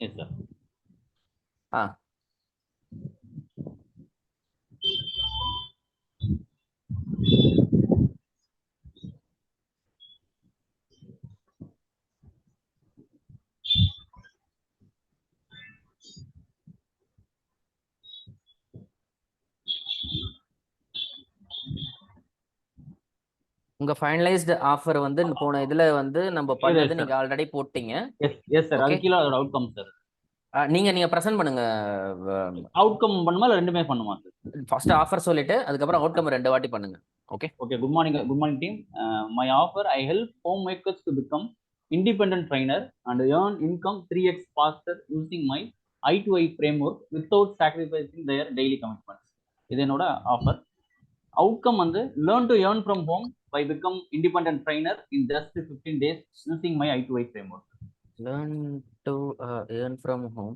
Yes sir. ஆ உங்க finalised offer வந்து போன இதுல வந்து நம்ம பண்ணது நீங்க ஆல்ரெடி போட்டீங்க. Yes sir. அது கீழே அதோட அவுட்கம் சார். நீங்க பிரசன்ட் பண்ணுங்க. அவுட்கம் பண்ணுமா இல்ல ரெண்டுமே பண்ணுமா சார்? ஃபர்ஸ்ட் ஆஃபர் சொல்லிட்டு அதுக்கப்புறம் அவுட்கம் 2 வாட்டி பண்ணுங்க. Okay. Good morning team. My offer, I help home makers to become independent trainer and earn income 3x faster using my I2I framework without sacrificing their daily commitments. இது என்னோட offer. Outcome வந்து learn to earn from home by become independent trainer in just 15 days using my I2I framework. Learn to earn from home.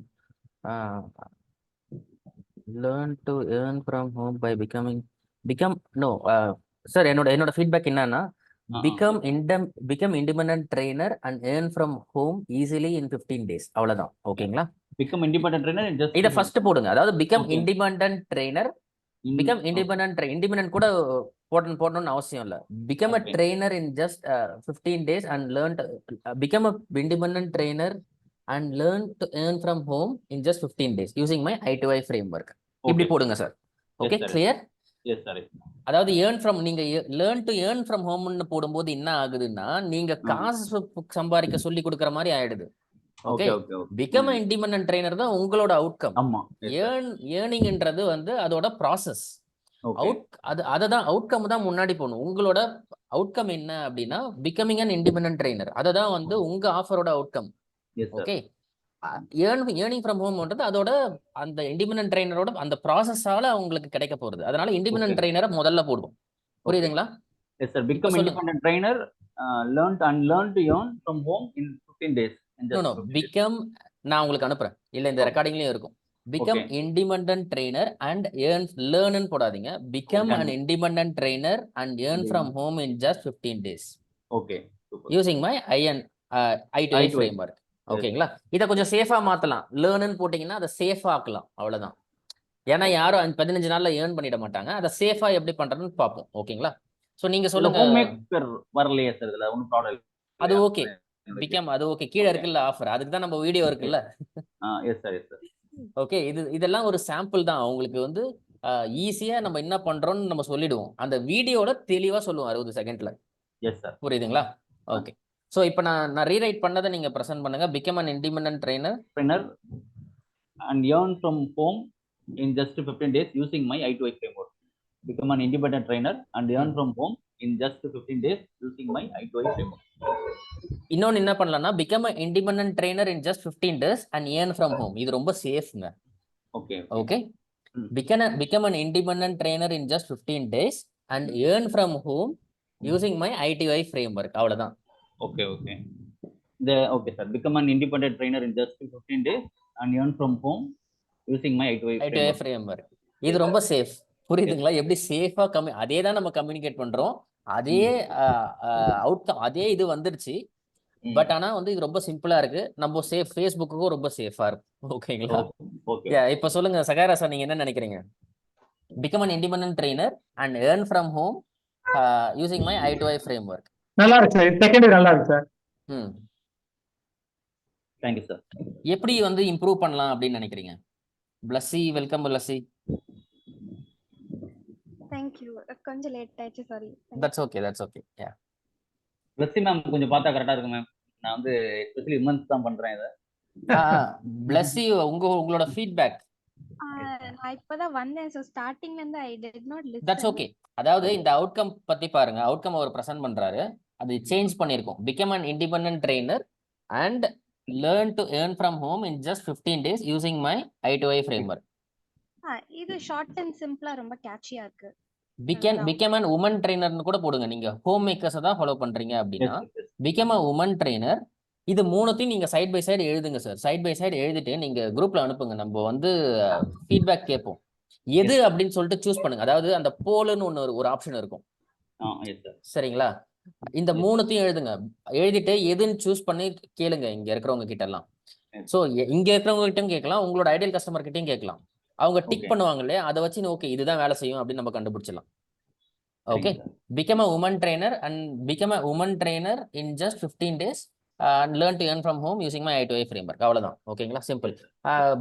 Learn to earn from home by become no sir என்னோட feedback என்னன்னா become independent trainer and earn from home easily in 15 days. அவ்வளவுதான். ஓகேங்களா? become independent trainer in just இத first போடுங்க. அதாவது become independent trainer, become independent கூட போடணும்னு அவசியம் இல்ல. become a trainer in just 15 days and learn to become a independent trainer and learn to earn from home in just 15 days using my I2I framework. இப்படி போடுங்க sir. Okay, clear? Yes sir. அதாவது நீங்க learn to earn from home ன்னு போடும்போது என்ன ஆகுதுன்னா நீங்க காசு சம்பாதிக்க சொல்லி கொடுக்கிற மாதிரி ஆயிடுது. Okay. become a independent trainer தான் உங்களோட அவுட்கம். ஏர்னிங்ன்றது வந்து அதோட ப்ராசஸ். அததான் அவுட்கம் தான் முன்னாடி போகணும். உங்களோட அவுட்கம் என்ன அப்படின்னா becoming an independent trainer. அததான் வந்து உங்க ஆஃபரோட அவுட்கம். ஓகே. ஏர்னிங் ஃப்ரம் ஹோம்ன்றது அதோட அந்த இண்டிபெண்டன்ட் ட்ரெயினரோட அந்த ப்ராசஸால உங்களுக்கு கிடைக்க போறது. அதனால இண்டிபெண்டன்ட் ட்ரெயினரை முதல்ல போடுவோம். புரியுதுங்களா? Yes sir. become independent trainer, learn to earn from home in 15 days. No, become நான் உங்களுக்கு அனுப்புறேன். இல்ல இந்த ரெக்கார்டிங்லயும் இருக்கும். become independent trainer and learn ன்னு போடாதீங்க. become an independent trainer and earn from home in just 15 days. Okay. using my I2I framework. ஓகேங்களா? இதை கொஞ்சம் சேஃபா மாத்தலாம். லேர்ன்னு போட்டீங்கன்னா அதை சேஃபா ஆக்கலாம். அவ்வளவுதான். ஏன்னா யாரும் 15 நாள்ல ஏர்ன் பண்ணிட மாட்டாங்க. அதை சேஃபா எப்படி பண்றதுன்னு பார்ப்போம். ஓகேங்களா? சோ நீங்க சொல்லுங்க. வரலையே சார், இதுல ஒன்னும் ப்ராப்ளம். அது ஓகே. பிகம் அது ஓகே. கீழ இருக்குல்ல ஆஃபர், அதுக்கு தான் நம்ம வீடியோ இருக்குல்ல. Yes sir. ஓகே. இதெல்லாம் ஒரு சாம்பிள் தான். உங்களுக்கு வந்து ஈஸியா நம்ம என்ன பண்றோம்னு நம்ம சொல்லிடுவோம். அந்த வீடியோல தெளிவா சொல்லுவோம் 60 செகண்ட்ல. Yes sir. புரியுதுங்களா? ஓகே. சோ இப்போ நான் ரீரைட் பண்ணதை நீங்க பிரசன்ட் பண்ணுங்க. become an independent trainer and earn from home in just 15 days using my I2I framework. Become an independent trainer and earn from home in just 15 days using my I2I framework. இன்னொன்னு என்ன பண்ணலாம்னா become an independent trainer in just 15 days and earn from home. இது ரொம்ப சேஃப்ங்க. Okay. become an independent trainer in just 15 days and earn from home using my I2I framework. அவ்வளவுதான். Okay sir. Become an independent trainer in just 15 days and earn from home using my I2I framework. இது ரொம்ப safe. புரியுதுங்களா? எப்படி சேஃபா அதே தான் நம்ம communicate பண்றோம். அதே அவுட்கம் அதே இது வந்துருச்சு. பட் ஆனா வந்து இது ரொம்ப சிம்பிளா இருக்கு. நம்ம ஃபேஸ்புக்குக்கும் ரொம்ப சேஃபா இருக்கும். ஓகேங்களா? இப்ப சொல்லுங்க சகாரா சார், நீங்க என்ன நினைக்கிறீங்க? become an independent trainer and earn from home using my I2I framework. நல்லா இருக்கு சார். செகண்ட் நல்லா இருக்கு சார். Thank you sir. எப்படி வந்து இம்ப்ரூவ் பண்ணலாம் அப்படின்னு நினைக்கிறீங்க? Blessy, welcome Blessy. Thank you. கொஞ்சம் லேட் ஆயிடுச்சு, sorry. That's okay. Yeah. Blessy ma'am கொஞ்சம் பார்த்தா கரெக்டா இருக்கும் மேம். நான் வந்து ஸ்பெஷலி விமன்ஸ் தான் பண்றேன் இத. பிளஸி, உங்களோட ஃபீட்பேக். நான் இப்பதான் வந்தேன், சோ ஸ்டார்டிங்ல இருந்து I did not listen. That's okay. அதாவது இந்த அவுட்கம் பத்தி பாருங்க. அவுட்கம் அவர் பிரசன்ட் பண்றாரு. அது சேஞ்ச் பண்ணிருக்கோம். become an independent trainer and learn to earn from home in just 15 days using my I2I framework. இது ஷார்ட் அண்ட் சிம்பிளா ரொம்ப கேட்சியா இருக்கு. become an woman trainer னு கூட போடுங்க. நீங்க ஹோம் மேக்கர்ஸ் தான் ஃபாலோ பண்றீங்க அப்படின்னா become a woman trainer. இது மூணுத்தையும் நீங்க சைட் பை சைடு எழுதுங்க சார். சைட் பை சைடு எழுதிட்டு நீங்க குரூப்ல அனுப்புங்க. நம்ம வந்து ஃபீட்பேக் கேட்போம். எது அப்படின்னு சொல்லிட்டு சூஸ் பண்ணுங்க. அதாவது அந்த போல்னு ஒரு ஆப்ஷன் இருக்கும். சரிங்களா? இந்த மூணுத்தையும் எழுதுங்க. எழுதிட்டு எதுன்னு சூஸ் பண்ணி கேளுங்க இங்க இருக்கிறவங்க கிட்ட எல்லாம். ஸோ இங்க இருக்கிறவங்க கிட்டயும் கேட்கலாம், உங்களோட ஐடியல் கஸ்டமர் கிட்டயும் கேட்கலாம். அவங்க டிக் Okay. பண்ணுவாங்க இல்லையா, அதை வச்சு ஓகே இதுதான் வேலை செய்யும் அப்படின்னு நம்ம கண்டுபிடிச்சிடலாம். ஓகே, சரிங்க sir. become a woman trainer and become a woman trainer in just 15 days and learn to earn from home using my I2I framework. அவ்வளவுதான். ஓகேங்களா, சிம்பிள்.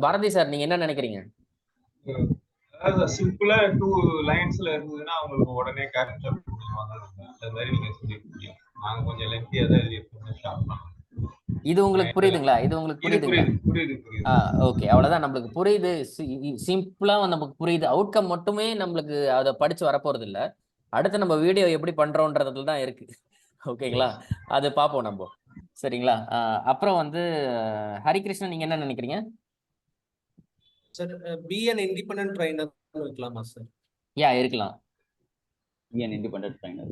பாரதி சார், நீங்க என்ன நினைக்கிறீங்க? அதாவது சிம்பிளா 2 லைன்ஸ்ல இருந்ததுன்னா அவங்களுக்கு உடனே கேப்சர் பண்ணுவாங்க. அந்த மாதிரி நீங்க சொல்லிருக்கீங்க. நாங்க கொஞ்சம் லென்த்தியா தான் எழுதிருக்கோம், ஷார்ட் பண்ணோம். இது உங்களுக்கு புரியுதுங்களா? இது உங்களுக்கு புரியுதுங்களா? புரியுது. ஓகே, அவ்வளவுதான். நம்மளுக்கு புரியுது, சிம்பிளா நமக்கு புரியுது. அவுட்கம் மட்டுமே நம்மளுக்கு அதை படிச்சு வரப்போறது இல்ல. அடுத்து நம்ம வீடியோ எப்படி பண்றோம்ன்றதுல தான் இருக்கு. ஓகேங்களா, அது பார்ப்போம் நம்ம. சரிங்களா, அப்புறம் ஹரிகிருஷ்ணன், நீங்க என்ன நினைக்கிறீங்க? Sir, be an independent trainer இருக்கலாமா சார்? யா, இருக்கலாம். Be an independent trainer.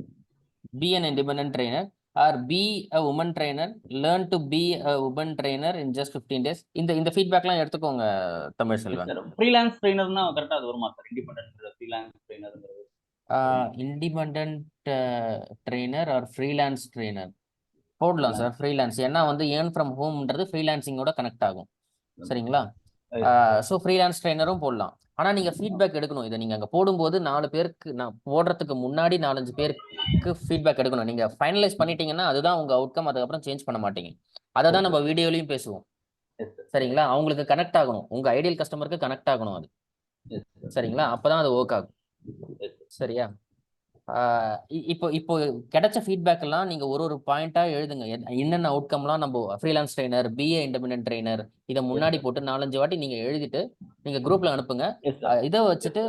Be an independent trainer or be a woman trainer. Learn to be a woman trainer in just 15 days. இந்த ஃபீட்பேக்லாம் எடுத்துக்கோங்க தமிழ் செல்வன். ஃப்ரீலான்ஸ் ட்ரெயினர்னா கரெக்டா அது வருமா சார்? இண்டிபெண்டன்ட் ஃப்ரீலான்ஸ் ட்ரெயினர்ங்கிறது independent trainer or freelance trainer போடலாம் sir. Freelance ஏன்னா earn from ஹோம்ன்றது ஃப்ரீலான்சிங்கோட கனெக்ட் ஆகும். சரிங்களா, ஸோ ஃப்ரீலான்ஸ் ட்ரெயினரும் போடலாம். ஆனால் நீங்கள் ஃபீட்பேக் எடுக்கணும். இதை நீங்கள் அங்கே போடும்போது 4 பேருக்கு, நான் போடுறதுக்கு முன்னாடி 4-5 பேருக்கு ஃபீட்பேக் எடுக்கணும். நீங்கள் ஃபைனலைஸ் பண்ணிட்டீங்கன்னா அதுதான் உங்கள் அவுட்கம். அதுக்கப்புறம் சேஞ்ச் பண்ண மாட்டீங்க. அதை தான் நம்ம வீடியோலையும் பேசுவோம். சரிங்களா, அவங்களுக்கு கனெக்ட் ஆகணும், உங்கள் ஐடியல் கஸ்டமருக்கு கனெக்ட் ஆகணும் அது. சரிங்களா, அப்போதான் அது ஒர்க் ஆகும். சரியா, இப்போ கிடைச்ச ஃபீட்பேக் எல்லாம் நீங்க ஒரு பாயிண்டா எழுதுங்க. என்னென்ன அவுட்கம்லாம் நம்ம freelance trainer, BA independent trainer, இதை முன்னாடி போட்டு 4-5 வாட்டி நீங்க எழுதிட்டு நீங்க குரூப்ல அனுப்புங்க. இதை வச்சுட்டு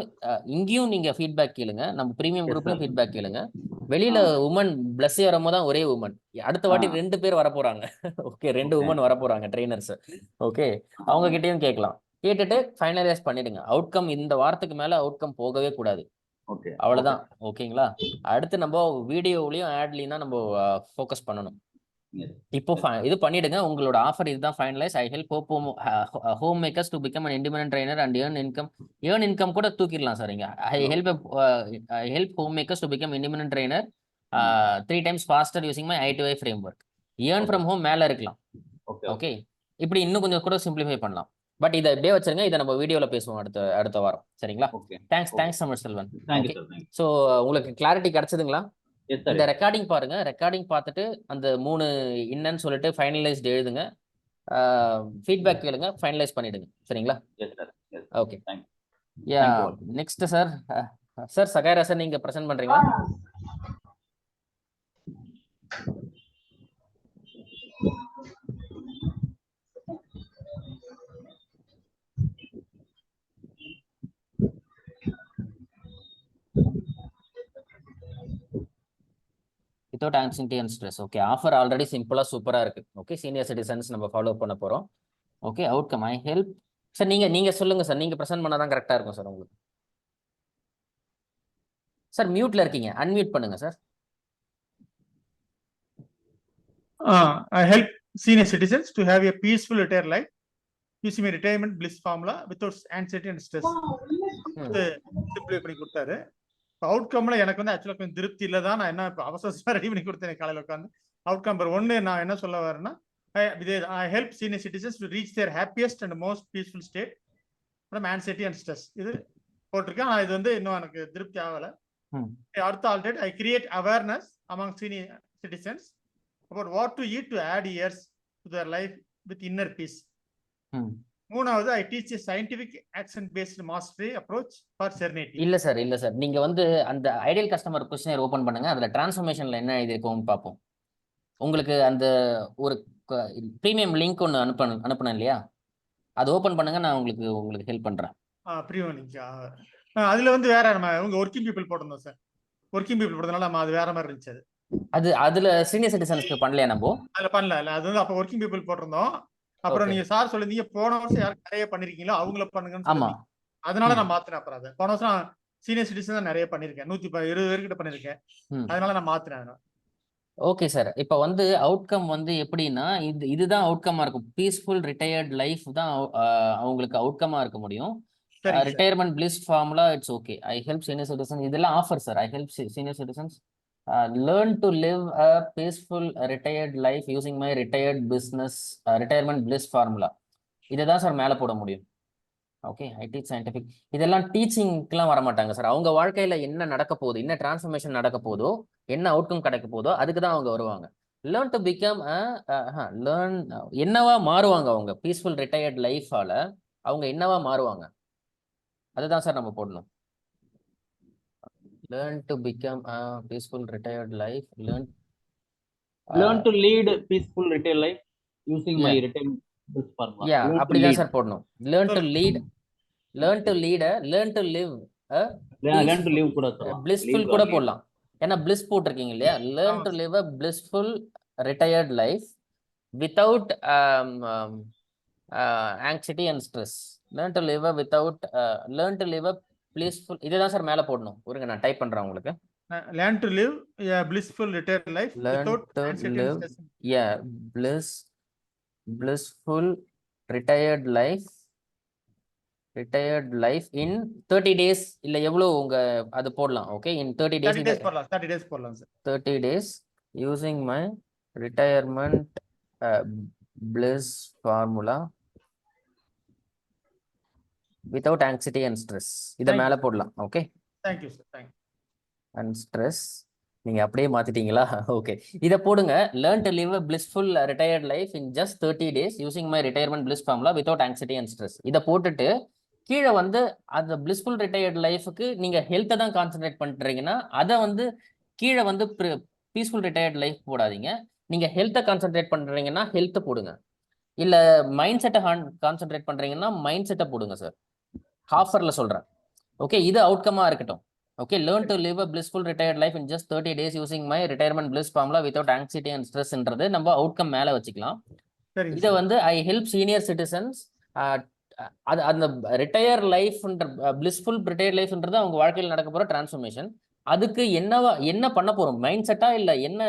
இங்கேயும் நீங்க ஃபீட்பேக் கேளுங்க. நம்ம பிரீமியம் குரூப்லயும் ஃபீட்பேக் கேளுங்க. வெளியில உமன் பிளஸ் வரும்போது தான் ஒரே உமன், அடுத்த வாட்டி 2 பேர் வரப்போறாங்க. ஓகே, 2 உமன் வரப்போறாங்க ட்ரெயினர்ஸ். ஓகே, அவங்க கிட்டயும் கேட்கலாம். கேட்டுட்டு ஃபைனலைஸ் பண்ணிடுங்க. அவுட்கம் இந்த வாரத்துக்கு மேல அவுட்கம் போகவே கூடாது. அவ்வளவுதான். ஓகேங்களா, அடுத்து நம்ம வீடியோலயும் ஆட்லயும் தான் நம்ம ஃபோக்கஸ் பண்ணணும். இப்போ இது பண்ணிடுங்க. உங்களோட ஆஃபர் இதுதான் finalise. I help home makers to become an independent trainer and earn income கூட தூக்கிடலாம் சார். இங்க I help home makers to become independent trainer 3 times faster using my I2I framework. earn from home மேல இருக்கலாம். Okay, இப்படி இன்னும் கொஞ்சம் கூட simplify பண்ணலாம். But இதை எப்படியே வச்சிருங்க. இதை நம்ம வீடியோல பேசுவோம் அடுத்த வாரம். சரிங்களா, தேங்க்ஸ் தமிழ் செல்வன். ஸோ உங்களுக்கு கிளாரிட்டி கிடைச்சதுங்களா? இந்த ரெக்கார்டிங் பாருங்க. ரெக்கார்டிங் பார்த்துட்டு அந்த 3 என்னன்னு சொல்லிட்டு ஃபைனலைஸ்ட் எழுதுங்க. ஃபீட்பேக் கேளுங்க, ஃபைனலைஸ் பண்ணிடுங்க. சரிங்களா, ஓகே. யா, நெக்ஸ்ட் சார். சகாயரா சார், நீங்க பிரசன்ட் பண்றீங்களா? Without anxiety and stress. Okay, offer already சிம்பிளா சூப்பரா இருக்கு. ஓகே, சீனியர் சிட்டிசன்ஸ் நம்ம ஃபாலோ பண்ண போறோம். Okay, outcome I help. Sir நீங்க சொல்லுங்க சார். நீங்க பிரசன்ட் பண்ணாதான் கரெக்டா இருக்கும் சார் உங்களுக்கு. சார் மியூட்ல இருக்கீங்க, அன்மியூட் பண்ணுங்க sir. I help senior citizens to have a peaceful retired life using a retirement bliss formula without anxiety and stress. சிம்பிளை பண்ணி கொடுத்தாரு. அவுட்கம்ல எனக்கு ஆக்சுவலா கொஞ்சம் திருப்தி இல்லை தான். நான் என்ன இப்போ அவசரமாக ரெடி பண்ணி கொடுத்தேன் காலையில் உட்காந்து. அவுட்கம் நம்பர் 1 நான் என்ன சொல்ல வரேன்னா, I help senior citizens to reach their happiest and most peaceful state from anxiety and stress. இது போட்டிருக்கேன். ஆனால் இது இன்னும் எனக்கு திருப்தி ஆகலை. அடுத்த already I create awareness among senior citizens about what to eat to add years to their life with inner peace. 3வது I teach a scientific action based mastery approach for serenity. இல்ல சார் நீங்க அந்த ideal customer questionnaire open பண்ணுங்க. அதுல டிரான்ஸ்ஃபர்மேஷன்ல என்ன எழுதிருக்கோம்னு பார்ப்போம். உங்களுக்கு அந்த ஒரு பிரீமியம் லிங்க் ஒன்னு அனுப்பணும் இல்லையா, அது ஓபன் பண்ணுங்க. நான் உங்களுக்கு ஹெல்ப் பண்றேன். பிரீமியம் லிங்க் அதுல வேற நம்ம ஒர்க்கிங் பீப்புள் போடணும் சார். ஒர்க்கிங் பீப்புள் போடுறதுனால நம்ம அது வேற மாதிரி இருந்துச்சு. அதுல சீனியர் சிட்டிசன்ஸ்க்கு பண்ணலையா? நம்ம அதுல பண்ணல. அது அப்ப ஒர்க்கிங் பீப்புள் போட்டிருந்தோம். அப்புறம் நீங்க சார் சொல்லிருந்தீங்க போன வருஷம் யாரும் நிறைய பண்ணிருக்கீங்களோ அவங்கள பண்ணுங்கன்னு. ஆமா, அதனால நான் மாத்தினேன். அப்புறம் அதை போன வருஷம் சீனியர் சிட்டிசன் தான் நிறைய பண்ணிருக்கேன். 120 பேர்கிட்ட பண்ணிருக்கேன். அதனால நான் மாத்தினேன். ஓகே சார், இப்போ அவுட்கம் எப்படின்னா இதுதான் அவுட்கமா இருக்கும். பீஸ்ஃபுல் ரிட்டையர்ட் லைஃப் தான் அவங்களுக்கு அவுட்கமா இருக்க முடியும். Retirement bliss formula it's okay. I help senior citizen, இதெல்லாம் offer sir. I help senior citizens learn to live a peaceful retired life using my retired business retirement bliss formula. இதை தான் sir மேலே போட முடியும். Okay, I teach scientific. இதெல்லாம் டீச்சிங்க்குலாம் வர மாட்டாங்க sir. அவங்க வாழ்க்கையில என்ன நடக்க போகுது, என்ன டிரான்ஸ்ஃபர்மேஷன் நடக்க போதோ, என்ன அவுட்கம் கிடைக்க போதோ அதுக்கு தான் அவங்க வருவாங்க. லேர்ன் டு பிகம் லேர்ன் என்னவா மாறுவாங்க அவங்க பீஸ்ஃபுல் ரிட்டையர்ட் லைஃபால அவங்க என்னவா மாறுவாங்க, அதுதான் சார் நம்ம போடணும். Learn to become peaceful retired life, learn to lead peaceful retail life using my retirement bliss formula. Yeah Learn to அப்படிதான் lead. சார் போடணும். Learn to lead, learn to lead, learn to live Learn to live கூட சொல்லலாம். blissful கூட போடலாம். ஏன்னா bliss போட்டிருக்கீங்க இல்லையா. Learn to live a blissful retired life without anxiety and stress. learn to live a without learn to live a blissful. இதுதான் sir மேல போடணும். ஒருங்க நான் டைப் பண்றேன் உங்களுக்கு. learn to live a blissful retired life Learn without to anxiety and live stress. yeah blissful retired life in 30 days இல்ல எவ்வளவு உங்க அது போடலாம். ஓகே, in 30 days 30 days போடலாம், 30 days போடலாம் sir. 30 days using my retirement bliss formula without anxiety and stress. இத மேல போடலாம். Okay, Thank you sir, thank you. And stress நீங்க அப்படியே மாத்திட்டீங்களா? ஓகே, இத போடுங்க. Learn to live a blissful retired life in just 30 days using my retirement bliss formula without anxiety and stress. இத போட்டுட்டு கீழே வந்து அந்த blissful retired லைஃபுக்கு நீங்க ஹெல்த்தை தான் கான்சென்ட்ரேட் பண்றீங்கன்னா அதை வந்து கீழே வந்து பீஸ்ஃபுல் ரிட்டையர்ட் லைஃப் போடாதீங்க. நீங்க ஹெல்த்தை கான்சென்ட்ரேட் பண்றீங்கன்னா ஹெல்த்தை போடுங்க. இல்ல மைண்ட் செட்டை கான்சென்ட்ரேட் பண்றீங்கன்னா மைண்ட் செட்டை போடுங்க சார். ஆஃபர்ல சொல்றேன். ஓகே, இது அவுட்கமா இருக்கட்டும். Okay, learn to live a blissful retired life in just 30 days using my retirement bliss formula without anxiety and stress ன்றது நம்ம அவுட்கம் மேல வச்சுக்கலாம். இத வந்து I help senior citizens அந்த ரிட்டையர் லைஃப்ன்ற blissful retired lifeன்றது அவங்க வாழ்க்கையில் நடக்க போற டிரான்ஸ்ஃபர்மேஷன். அதுக்கு என்ன பண்ண போறோம்? மைண்ட் செட்டா இல்ல என்ன?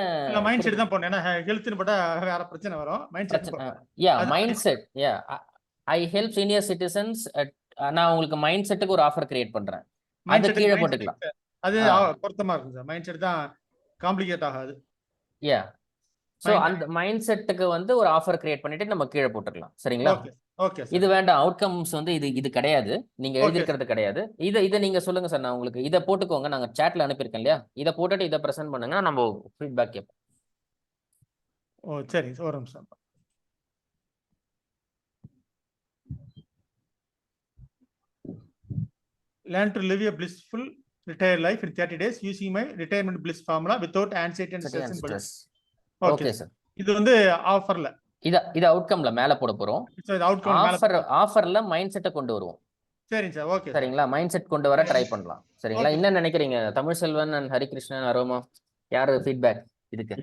மைண்ட் செட் தான் போடணும். ஏன்னா ஹெல்த்னு போட்டா வேற பிரச்சனை வரும். Mind set yeah mind set. Yeah I help senior citizens. நான் உங்களுக்கு மைண்ட் செட்டுக்கு ஒரு ஆஃபர் கிரியேட் பண்றேன். அது கீழே போட்டுக்கலாம். அது பொருத்தமா இருக்கும் சார். மைண்ட் செட் தான் காம்ப்ளிகேட் ஆகாது. யா சோ அந்த மைண்ட் செட்டுக்கு வந்து ஒரு ஆஃபர் கிரியேட் பண்ணிட்டு நம்ம கீழே போட்டுக்கலாம். சரிங்களா? ஓகே, இது வேண்டாம். அவுட்கம்ஸ் வந்து இது கிடையாது. நீங்க எழுதிக்கிறது கிடையாது. இத நீங்க சொல்லுங்க சார். நான் உங்களுக்கு இத போட்டுக்கோங்க. நாங்க சாட்ல அனுப்பியிருக்கேன் இல்லையா? இத போட்டுட்டு இத பிரசன்ட் பண்ணுங்க. நம்ம ஃபீட்பேக் கேட்போம். ஓ சரி, ஒரு நிமிஷம். Learn to live a blissful retired life in 30 days using my retirement bliss formula without anxiety and stress. Okay sir. இது வந்து ஆஃபர்ல இது அவுட்கம்ல மேல போட போறோம். ஆஃபர்ல மைண்ட் செட்டை கொண்டு வருவோம். சரிங்க சார். ஓகே சரிங்களா? மைண்ட் செட் கொண்டு வர ட்ரை பண்ணலாம். சரிங்களா? என்ன நினைக்கிறீங்க? தமிழ் செல்வன் அண்ட் ஹரிகிருஷ்ணன், அரோமா, யாரு ஃபீட்பேக் இதுக்கு?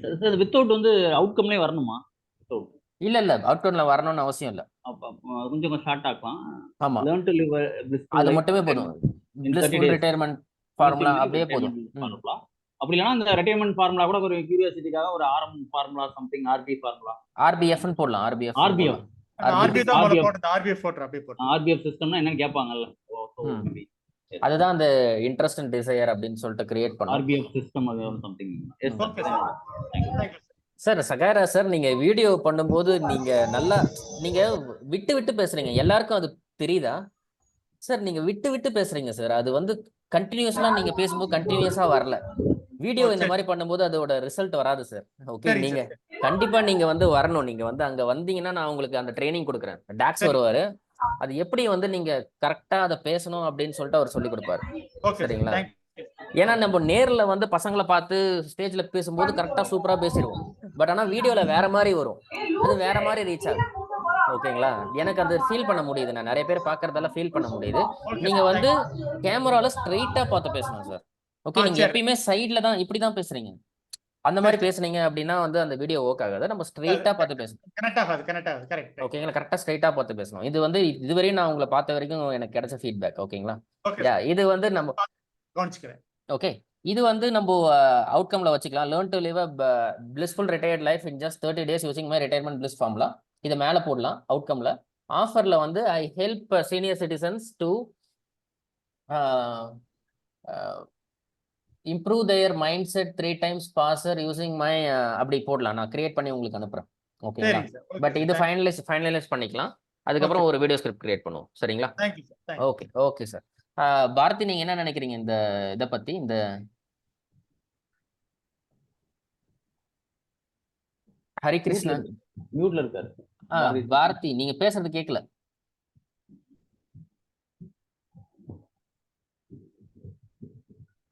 வித்தவுட் வந்து அவுட்கம்லயே வரணுமா? இல்ல அவுட்கம்ல வரணும்னு அவசியம் இல்ல. கொஞ்சம் ஷார்ட் ஆக்கலாம். ஆமா, learn to live அது மட்டுமே போதும். blissful retirement formula அப்படியே போதும். அப்படி இல்லனா இந்த ரிட்டையர்மென்ட் ஃபார்முலா கூட ஒரு கியூரியாசிட்டிக்காக ஒரு RM formula something RP formula RPF ன்னு போடலாம். ஆர்பிஎஃப் தான் முதல்ல போடுறது. ஆர்பிஎஃப் போடுற அப்படியே போடுற. ஆர்பிஎஃப் சிஸ்டம்னா என்னன்னு கேட்பாங்கல்ல. அதுதான் அந்த இன்ட்ரெஸ்ட் அண்ட் டிசையர் அப்படின்னு சொல்லிட்டு கிரியேட் பண்ணோம். ஆர்பிஎஃப் சிஸ்டம் அது something. Okay sir. Thank you sir. Sahara sir, நீங்க வீடியோ பண்ணும்போது நீங்க நல்லா விட்டு விட்டு பேசுறீங்க. எல்லாருக்கும் அது தெரியுதா சார்? நீங்க விட்டு பேசுறீங்க சார். அது வந்து கண்டினியூஸா நீங்க பேசும்போது கண்டினியூஸா வரல. வீடியோ இந்த மாதிரி பண்ணும்போது அதோட ரிசல்ட் வராது சார். ஓகே, நீங்க கண்டிப்பா நீங்க வந்து வரணும். நீங்க வந்து அங்க வந்தீங்கன்னா நான் உங்களுக்கு அந்த ட்ரைனிங் கொடுக்குறேன். டாக்ஸ் வருவாரு. அது எப்படி வந்து நீங்க கரெக்டா அதை பேசணும் அப்படின்னு சொல்லிட்டு அவர் சொல்லி கொடுப்பாரு. சரிங்களா? ஏன்னா நம்ம நேர்ல வந்து பசங்களை பார்த்து ஸ்டேஜ்ல பேசும்போது கரெக்டா சூப்பரா பேசிடுவோம். பட் ஆனா வீடியோல வேற மாதிரி வரும். அது வேற மாதிரி ரீச் ஆகும். ஓகேங்களா? எனக்கு அது ஃபீல் பண்ண முடியுது. நான் நிறைய பேர் பாக்குறதால ஃபீல் பண்ண முடியுது. நீங்க வந்து கேமரால ஸ்ட்ரெயிட்டா பார்த்து பேசணும் சார். ஓகே, நீங்க எப்பயுமே சைட்ல தான் இப்படிதான் பேசுறீங்க. அந்த மாதிரி பேசுனீங்க அப்படின்னா வந்து அந்த வீடியோ ஒர்க் ஆகாது. நம்ம ஸ்ட்ரெயிட்டா பார்த்து பேசணும். கரெக்ட் ஆகாது. கரெக்ட். ஓகேங்களா? கரெக்டா ஸ்ட்ரெயிட்டா பார்த்து பேசணும். இது வந்து இதுவரையும் நான் உங்களை பார்த்த வரைக்கும் எனக்கு கிடைச்ச ஃபீட்பேக். ஓகேங்களா? இது வந்து நம்ம கவனிச்சுக்கிறேன். ஓகே, இது வந்து நம்ம அவுட்கம்ல வச்சுக்கலாம். Learn to live a blissful retired life in just 30 days using my retirement bliss formula. இத மேல போடலாம். அவுட்கம்ல ஆஃபர்ல வந்து I help senior citizens to improve their mindset 3 times faster using my அப்படி போடலாம். நான் கிரியேட் பண்ணி உங்களுக்கு அனுப்புறேன். ஓகேங்களா? பட் இது ஃபைனலைஸ் பண்ணிக்கலாம். அதுக்கப்புறம் ஒரு வீடியோ ஸ்கிரிப்ட் கிரியேட் பண்ணுவோம். சரிங்களா? Thank you sir. Thank you. Okay okay sir. Bharathi, நீங்க என்ன நினைக்கிறீங்க இந்த இதை பத்தி? இந்த ஹரிகிருஷ்ணன் மியூட்ல இருக்காரு. பாரதி, நீங்க பேசுறது கேட்கல.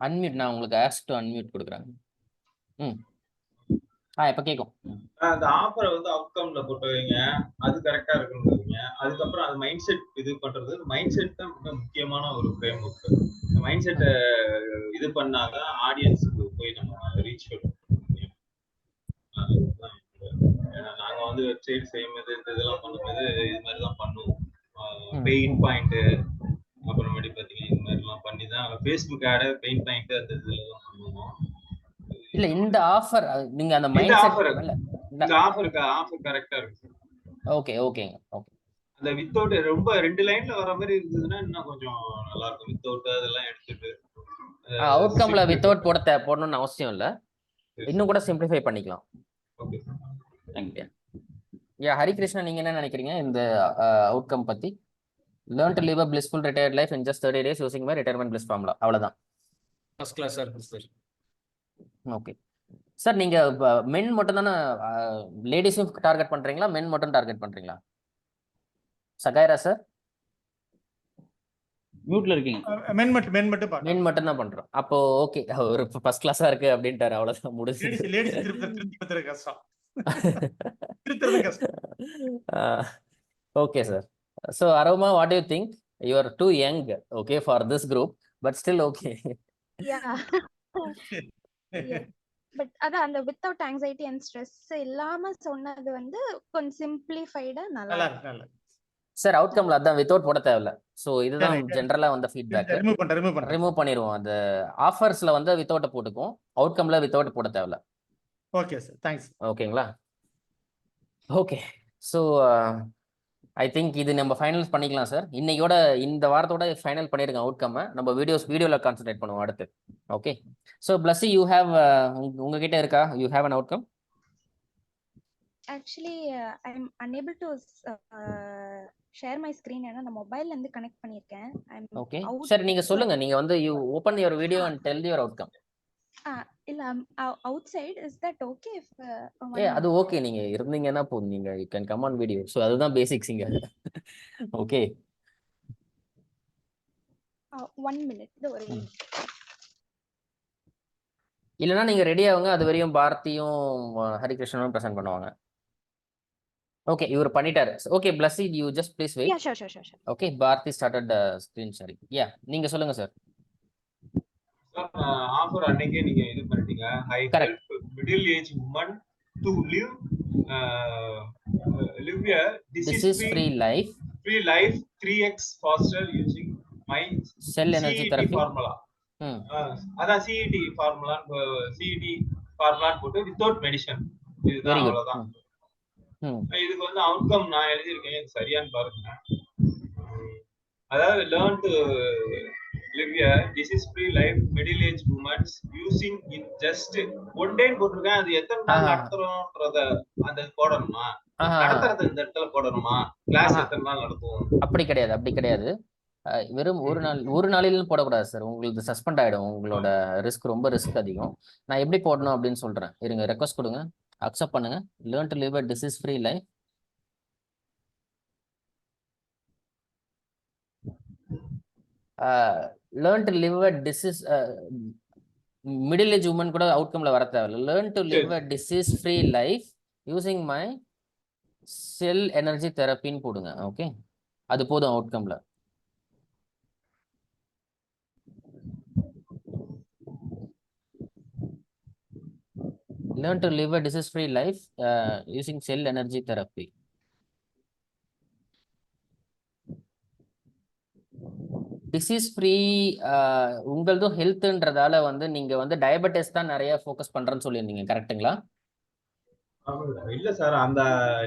அன்மியூட், நான் உங்களுக்கு ஆஸ்க் டு அன்மியூட் கொடுக்குறேன். இப்ப கேக்கும். அந்த ஆஃபரை வந்து அவுட்கம்ல போட்டு வைங்க, அது கரெக்டா இருக்குன்னு. அதுக்கப்புறம் அது மைண்ட் செட் இது பண்றது, மைண்ட் செட் தான் மிக முக்கியமான ஒரு ஃப்ரேம் ஒர்க். மைண்ட் செட்டை இது பண்ணாதான் ஆடியன்ஸுக்கு போய் நம்ம ரீச் பண்ண முடியும். ஏன்னா நாங்க வந்து வெப்சைட் செய்யும்போது இந்த இதெல்லாம் பண்ணும்போது இது மாதிரி தான் பண்ணுவோம். பெயின் பாயிண்ட், அப்புறமேட்டு பாத்தீங்கன்னா இது மாதிரி எல்லாம் பண்ணி தான் ஃபேஸ்புக் ஆட், பெயின் பாயிண்ட் அந்த இதுல தான் பண்ணுவோம். இல்ல இந்த ஆஃபர் நீங்க அந்த மைண்ட் செட் இந்த ஆஃபர் கரெக்ட்டா இருக்கு. ஓகே ஓகேங்க. ஓகே. அந்த வித்தவுட் ரொம்ப 2 லைன்ல வர மாதிரி இருந்ததுன்னா இன்னும் கொஞ்சம் நல்லா இருக்கும். வித்தவுட் அதெல்லாம் எடுத்துட்டு அவுட்கம்ல வித்தவுட் போடணும்னு அவசியம் இல்ல. இன்னும் கூட சிம்பிளிஃபை பண்ணிக்கலாம். ஓகே. தேங்க்யூ. ஹரிகிருஷ்ணன், நீங்க என்ன நினைக்கிறீங்க இந்த அவுட்கம் பத்தி? learn to live a blissful retired life in just 30 days using my retirement bliss formula. அவ்வளவுதான். ஃபர்ஸ்ட் கிளாஸா இருக்கு சார். ஓகே சார், நீங்க மென் மட்டும் தானே லேடிஸும் டார்கெட் பண்றீங்களா, மென் மட்டும் டார்கெட் பண்றீங்களா? சகாயரா சார் மியூட்ல இருக்கீங்க. மென் மட்டும் பாருங்க. மென் மட்டும் தான் பண்றோம். அப்போ ஓகே, ஒரு ஃபர்ஸ்ட் கிளாஸா இருக்கு அப்படின்ட்டாரு. அவ்வளவுதான், முடிஞ்சு. லேடிஸ் திருப்பி கஷ்டம். திருத்துறது கஷ்டம். Okay sir. So Aroma, what do you think? You are too young, okay, for this group, but still okay. Yeah. Yeah. But அதான் அந்த வித்தவுட் ஆங்ஸைட்டி அண்ட் ஸ்ட்ரெஸ் இல்லாம சொன்னது வந்து கொஞ்சம் சிம்பிளிஃபைடா நல்லா நல்லா. சார் அவுட்கம்ல அதான் வித்தவுட் போட தேவையில்ல. சோ இதுதான் ஜெனரலா வந்த ஃபீட்பேக். ரிமூவ் பண்ணிடுவோம். அந்த ஆஃபர்ஸ்ல வந்து வித்தவுட் போட்டுக்கும், அவுட்கம்ல வித்தவுட் போட தேவையில்ல. Okay sir, thanks. ஓகேங்களா? ஓகே. ஸோ ஐ திங்க் இது நம்ம ஃபைனல்ஸ் பண்ணிக்கலாம் சார். இன்னையோட இந்த வாரத்தோட ஃபைனல் பண்ணிருக்கோம் அவுட்கம். நம்ம வீடியோவில் கான்சென்ட்ரேட் பண்ணுவோம் அடுத்து. Okay. So Blessy, you have உங்ககிட்ட இருக்கா? You have an outcome? Actually I am unable to share my screen. ஏன்னா நான் மொபைல்ல இருந்து கனெக்ட் பண்ணிருக்கேன். ஓகே சரி, நீங்க சொல்லுங்க. நீங்க வந்து you open your video and tell your outcome. இல்ல outside, is that okay? அது ஓகே, நீங்க இருந்தீங்கன்னா போதும். நீங்க you can come on video. So அதுதான் பேசிக்ஸ் இங்க. ஓகே, 1 minute ஒரு இல்லனா நீங்க ரெடி ஆகுங்க. அது வரையும் பாரதியும் ஹரிகிருஷ்ணனும் பிரசன்ட் பண்ணுவாங்க. ஓகே, இவர் பண்ணிட்டாரு. Okay Blessy, you just please wait. Yeah, sure. Okay, Bharathi started screen sharing. நீங்க சொல்லுங்க சார். ஆஃபர் அன்னைக்கே நீங்க இது பண்ணிட்டீங்க. I help middle age women to live a disease free life 3x faster using my cell energy therapy formula. அதான் CET formula போட்டு without medicine. இதுதான், அவ்வளவுதான். இதுக்கு வந்து அவுட்கம் நான் எழுதியிருக்கேன். இது சரியான்னு பாருங்க. அதாவது learn to live a disease free life middle age women using in just 1 day போட்டுருக்கேன். அது எத்தனை நாள் நடத்துறோம்ன்றத அந்த போடணுமா, நடத்துறது இந்த இடத்துல போடணுமா, கிளாஸ் எத்தனை நாள் நடத்துவோம்? அப்படி கிடையாது. வெறும் ஒரு நாளிலும் போடக்கூடாது சார். உங்களுக்கு சஸ்பெண்ட் ஆயிடும். உங்களோட ரொம்ப ரிஸ்க் அதிகம். நான் எப்படி போடணும் அப்படின்னு சொல்றேன். இருங்க, ரெக்வஸ்ட் கொடுங்க, அக்செப்ட் பண்ணுங்க. learn to live a disease free life. learn to live a disease middle age woman கூட அவுட்கம்ல வர தேவையில்ல. learn to live a disease free life using my cell energy therapy ன்னு போடுங்க. ஓகே, அது போதும் அவுட்கம்ல. learn to live a disease free life using cell energy therapy. Disease free உங்களதும் ஹெல்த்ன்றதால வந்து நீங்க வந்து டயபெட்டிஸ் தான் நிறைய ஃபோக்கஸ் பண்றேன்னு சொல்லியிருந்தீங்க, கரெக்ட்டுங்களா? இல்ல சார், அந்த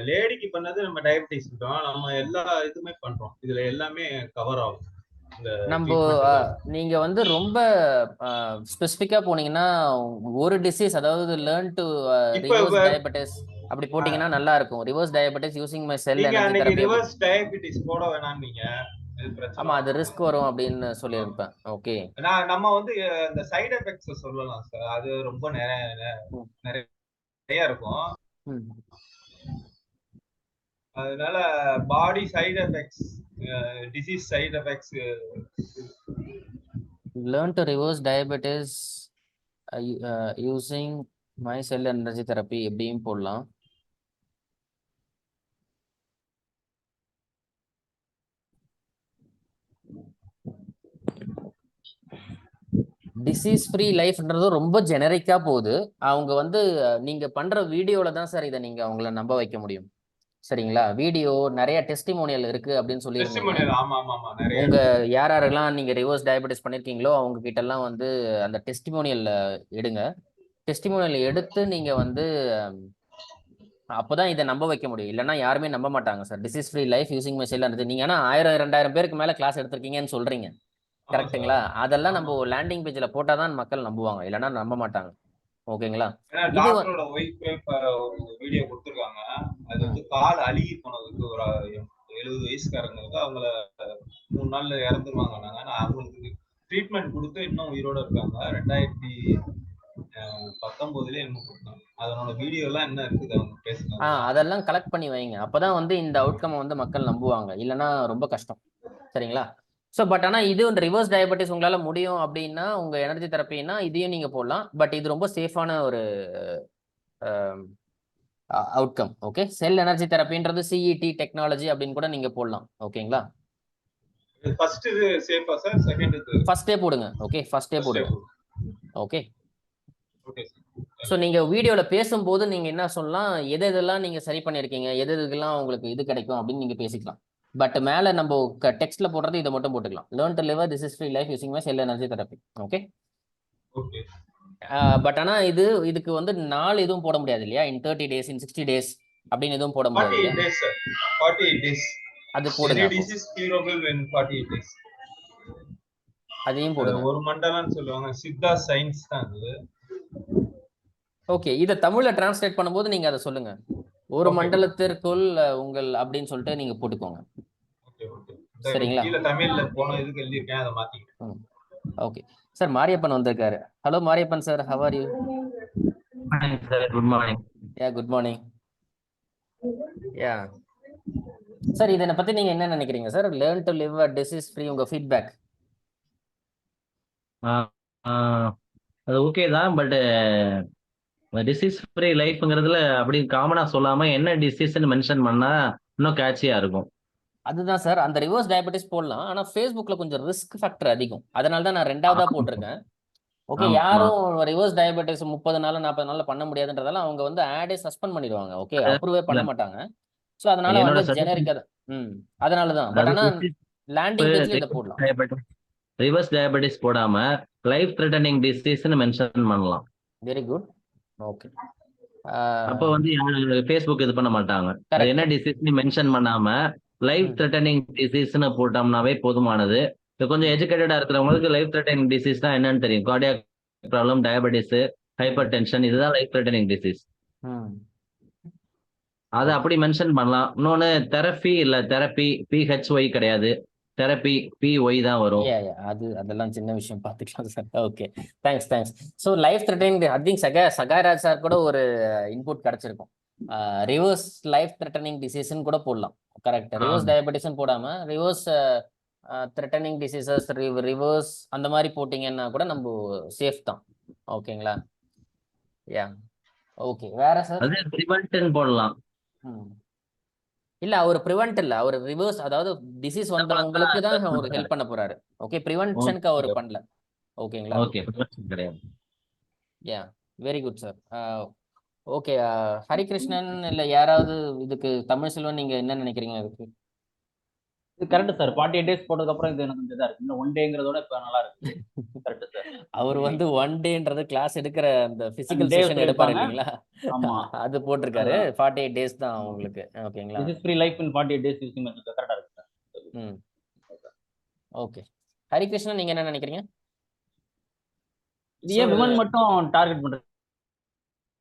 லேடிக்கு பண்ணது நம்ம டயபெட்டிஸ் நம்ம எல்லா இதுமே பண்றோம். இதுல எல்லாமே கவர் ஆகும். நம்ம நீங்க வந்து ரொம்ப ஸ்பெசிஃபிக்கா போனீங்கன்னா ஒரு டிசீஸ், அதாவது learn to reduce diabetes. அப்படி போட்டீங்கன்னா நல்லா இருக்கும். ரிவர்ஸ் டயபெட்டிஸ் யூசிங் மை செல் நீங்க எனர்ஜி அன்னைக்கு தெரப்பி. ரிவர்ஸ் டயபெட்டிஸ் போட வேணாம் நீங்க, இது பிரச்சனை ஆமா, அது வரும். ரிஸ்க் வரும் அப்படின்னு சொல்லியிருப்பேன். ஓகே, நம்ம வந்து இந்த சைடு எஃபெக்ட்ஸ் சொல்லலாம் சார், அது ரொம்ப நிறைய இருக்கும். அதனால body side effects, disease side effects. Learn to reverse diabetes using my cell energy therapy எப்படியும் போடலாம். டிசீஸ் ஃப்ரீ லைஃப்ன்றது ரொம்ப ஜெனரிக்கா போகுது. அவங்க வந்து நீங்க பண்ற வீடியோல தான் சார் இதை நீங்க அவங்கள நம்ப வைக்க முடியும். சரிங்களா? வீடியோ நிறைய டெஸ்டிமோனியல் இருக்கு அப்படின்னு சொல்லியிருந்தீங்க. உங்க யாரெல்லாம் நீங்க ரிவர்ஸ் டயபெட்டிஸ் பண்ணிருக்கீங்களோ அவங்க கிட்ட எல்லாம் வந்து அந்த டெஸ்டிமோனியல் எடுங்க. டெஸ்டிமோனியல் எடுத்து நீங்க வந்து அப்போதான் இதை நம்ப வைக்க முடியும். இல்லைன்னா யாருமே நம்ப மாட்டாங்க sir. Disease free life using my cell energy. நீங்க ஆனா 1000-2000 பேருக்கு மேல கிளாஸ் எடுத்திருக்கீங்கன்னு சொல்றீங்க, கரெக்ட்டுங்களா? அதெல்லாம் நம்ம லேண்டிங் பேஜ்ல போட்டாதான் மக்கள் நம்புவாங்க, இல்லைன்னா நம்ப மாட்டாங்க. ஓகேங்களா? இது டாக்டரோட ஒய்ஃப் வீடியோ கொடுத்திருக்காங்க. அது வந்து கால் அழுகி போனதுக்கு ஒரு 70 வயசுக்காரங்களுக்கு அவங்கள 3 நாள்ல இறந்துருவாங்க. ஆனா அவங்களுக்கு ட்ரீட்மெண்ட் கொடுத்து இன்னும் உயிரோட இருக்காங்க. 2019 என்னமோ கொடுத்தாங்க. அதனோட வீடியோ எல்லாம் என்ன இருக்குது அவங்க பேசுறாங்க. அதெல்லாம் கலெக்ட் பண்ணி வைங்க. அப்பதான் வந்து இந்த அவுட்கம் வந்து மக்கள் நம்புவாங்க, இல்லைன்னா ரொம்ப கஷ்டம். சரிங்களா? ஸோ பட் ஆனால் இது வந்து ரிவர்ஸ் டயபெட்டிஸ் உங்களால் முடியும் அப்படின்னா, உங்கள் எனர்ஜி தெரப்பின்னா இதையும் நீங்கள் போடலாம். பட் இது ரொம்ப சேஃபான ஒரு அவுட்கம். ஓகே, செல் எனர்ஜி தெரப்பின்றது சிஇடி டெக்னாலஜி அப்படின்னு கூட நீங்கள் போடலாம். ஓகேங்களா? ஃபர்ஸ்ட் இது சேஃபா சார்? செகண்ட் இது ஃபர்ஸ்டே போடுங்க. ஓகே, ஃபர்ஸ்டே போடுங்க. Okay, okay. ஸோ நீங்கள் வீடியோவில் பேசும்போது நீங்கள் என்ன சொல்லலாம், எது எதெல்லாம் நீங்கள் சரி பண்ணியிருக்கீங்க, எது எதுக்கெல்லாம் உங்களுக்கு இது கிடைக்கும் அப்படின்னு நீங்கள் பேசிக்கலாம். பட் மேலே நம்ம டெக்ஸ்ட்ல போடுறது இதை மட்டும் போட்டுக்கலாம். Learn to live this is free life using my cell energy therapy. Okay, but ஆனால் இதுக்கு வந்து நாள் எதுவும் போட முடியாது இல்லையா? இன் 30 days, இன் 60 days அப்படின்னு எதுவும் போட முடியாது. 48 days. அது போடுங்க. அதையும் போடுங்க. ஒரு மண்டலம்னு சொல்லுவாங்க, சித்தா சயின்ஸ் தான் அது. ஓகே, இதை தமிழ்ல டிரான்ஸ்லேட் பண்ணும்போது நீங்க அதை சொல்லுங்க. ஒரு மண்டலத்திற்குள் உங்கள் அப்படின்னு சொல்லிட்டு நீங்க போட்டுக்கோங்க. சரிங்களா? தமிழ்ல போன இதுக்கு எழுதிருக்கேன், அதை மாத்திக்கிறேன். ஓகே சார், மாரியப்பன் வந்திருக்காரு. Hello Mariyappan sir, how are you? Good morning. Yeah, good morning. Yeah sir, இதனை பத்தி நீங்க என்ன நினைக்கிறீங்க sir? Learn to live disease free, உங்க ஃபீட்பேக். அது ஓகே தான், பட் டிசீஸ் ஃப்ரீ லைஃப்ங்கிறதுல அப்படி காமனா சொல்லாம என்ன டிசீஸ்ன்னு மென்ஷன் பண்ணா இன்னும் கேட்சியா இருக்கும். அதுதான் சார், அந்த ரிவர்ஸ் டயபெட்டிஸ் போடலாம். ஆனா ஃபேஸ்புக்ல கொஞ்சம் ரிஸ்க் ஃபேக்டர் அதிகம். அதனால தான் நான் ரெண்டாவதா போட்டிருக்கேன். ஓகே, யாரும் ரிவர்ஸ் டயபெட்டிஸ் 30 நாள் 40 நாள்ல பண்ண முடியாதுன்றதால அவங்க வந்து ஆடே சஸ்பெண்ட் பண்ணிடுவாங்க. ஓகே, அப்ரூவே பண்ண மாட்டாங்க. சோ அதனால வந்து ஜெனரிக்கா அதனாலதான். பட் ஆனா லேண்டிங் பேஜ்ல இத போடலாம். ரிவர்ஸ் டயபெட்டிஸ் போடாம லைஃப் த்ரெட்டனிங் டிசீஸ்னு மென்ஷன் பண்ணலாம். Very good. ஓகே, அப்ப வந்து ஃபேஸ்புக் இது பண்ண மாட்டாங்க. என்ன டிசீஸ்னு மென்ஷன் பண்ணாம லைஃப் த்ரெட்டனிங் டிசீஸ்னு போட்டோம்னாவே போதுமானது. கொஞ்சம் எஜுகேட்டடா இருக்கிறவங்களுக்கு லைஃப் த்ரெட்டனிங் டிசீஸ்னா என்னன்னு தெரியும். Cardiac problem, diabetes, hyper tension, இதுதான் லைஃப் த்ரெட்டனிங் டிசீஸ். அதை அப்படி மென்ஷன் பண்ணலாம். இன்னொன்னு தெரப்பி இல்ல, தெரப்பி PHY கிடையாது, தெரப்பி PY தான் வரும். அதெல்லாம் சின்ன விஷயம், பார்த்துக்கலாம் sir. Okay, thanks. So life threatening, I think Sagayaraj sir கூட ஒரு இன்புட் கிடைச்சிருக்கும். ரிவர்ஸ் லைஃப் த்ரெட்டனிங் டிசீஸ்ன்னு கூட போடலாம். கரெக்ட், ரிவர்ஸ் டயபெட்டிஸ்ன்னு போடாம ரிவர்ஸ் த்ரெட்டனிங் டிசீசஸ், ரிவர்ஸ் அந்த மாதிரி போட்டிங்கன்னா கூட நம்ம சேஃப் தான். ஓகேங்களா? யா, ஓகே. வேற சார்? அது ப்ரிவென்ட்னு போடலாம். இல்ல, அவர் ப்ரிவென்ட் இல்ல, அவர் ரிவர்ஸ், அதாவது டிசீஸ் வந்தவங்களுக்கு தான் அவர் ஹெல்ப் பண்ண போறாரு. ஓகே, ப்ரிவென்ஷனுக்கு அவர் பண்ணல. ஓகேங்களா? ஓகே, ப்ரிவென்ஷன் கிடையாது. Yeah, very good sir. Okay, Harikrishnan இல்ல யாராவது இதுக்கு, தமிழ் செல்வன், நீங்க என்ன நினைக்கிறீங்க இதுக்கு? இது கரெக்ட் சார். 48 days போட்டதுக்கு அப்புறம் இது எனக்கு கொஞ்சம் இதா இருக்கு. இன்னும் 1 டேங்கிறதோட இப்ப நல்லா இருக்கு. Correct sir. அவர் வந்து 1 டேன்றது கிளாஸ் எடுக்கிற அந்த பிசிக்கல் செஷன் எடுப்பாரு இல்லீங்களா? ஆமா, அது போட்டிருக்காரு. 48 days தான் உங்களுக்கு. ஓகேங்களா? This is free life in 48 days using method. கரெக்ட்டா இருக்கு சார். ஓகே, ஹரிகிருஷ்ணன் நீங்க என்ன நினைக்கிறீங்க? இது ஏன் விமன் மட்டும் டார்கெட் பண்றது?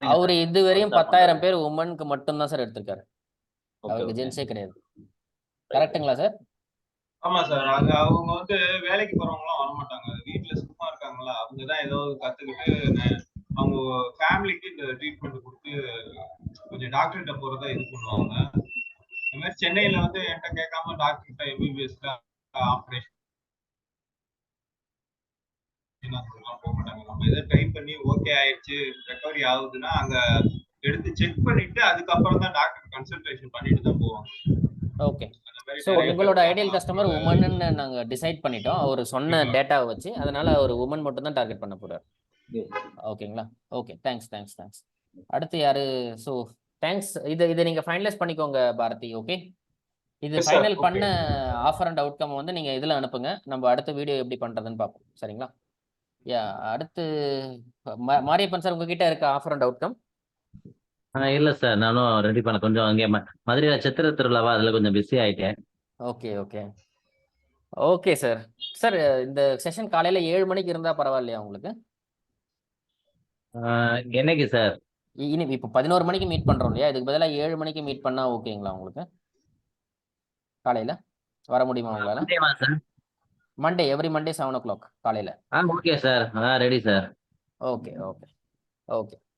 அவரு இதுவரையும் 10,000 பேர் உமனுக்கு மட்டும்தான் சார் எடுத்திருக்காரு. அவருக்கு ஜென்ஸே கிடையாது. கரெக்ட்டுங்களா சார்? ஆமா சார். அங்க அவங்க வந்து வேலைக்கு போறவங்கலாம் வரமாட்டாங்க. வீட்டுல சும்மா இருக்காங்களா, அவங்கதான் ஏதோ கத்துக்கிட்டு அவங்க ஃபேமிலிக்கு இந்த ட்ரீட்மெண்ட் கொடுத்து கொஞ்சம் டாக்டர்கிட்ட போறதா இது பண்ணுவாங்க. இந்த மாதிரி சென்னையில வந்து என்கிட்ட கேட்காம டாக்டர்கிட்ட எம்பிபிஎஸ்ல ஆப்ரேஷன் போக மாட்டாங்க. நம்ம எதை ட்ரை பண்ணி ஓகே ஆயிடுச்சு, ரெக்கவரி ஆகுதுன்னா அங்க எடுத்து செக் பண்ணிட்டு அதுக்கப்புறம் தான் டாக்டர் கன்சல்டேஷன் பண்ணிட்டு தான் போவாங்க. ஓகே. ஸோ உங்களோட ஐடியல் கஸ்டமர் உமன்னு நாங்கள் டிசைட் பண்ணிட்டோம். அவர் சொன்ன டேட்டாவை வச்சு. அதனால அவர் உமன் மட்டும் தான் டார்கெட் பண்ண போறாரு. ஓகேங்களா? Okay, thanks. அடுத்து யாரு? So thanks. இதை நீங்கள் ஃபைனலைஸ் பண்ணிக்கோங்க பாரதி. ஓகே, இது ஃபைனல் பண்ண ஆஃபர் அண்ட் அவுட்கம் வந்து நீங்கள் இதில் அனுப்புங்க. நம்ம அடுத்த வீடியோ எப்படி பண்ணுறதுன்னு பார்ப்போம். சரிங்களா? அடுத்து மாரியப்பன் சார், உங்ககிட்ட இருக்க ஆஃபர் அண்ட் அவுட்கம்? இல்ல சார், நானும் ரெடி பண்ண கொஞ்சம் அங்கே மதுரையில சித்திர திருவிழாவா, அதுல கொஞ்சம் பிஸி ஆயிட்டேன். ஓகே சார், இந்த செஷன் காலையில 7 மணிக்கு இருந்தா பரவாயில்லையா உங்களுக்கு? என்னைக்கு சார்? இப்போ 11 மணிக்கு மீட் பண்றோம் இல்லையா, இதுக்கு பதிலாக 7 மணிக்கு மீட் பண்ணா ஓகேங்களா உங்களுக்கு? காலையில வர முடியுமா உங்களால? மண்டே, எவ்ரி மண்டே 7 o'clock காலையில. Okay sir, ready sir. Okay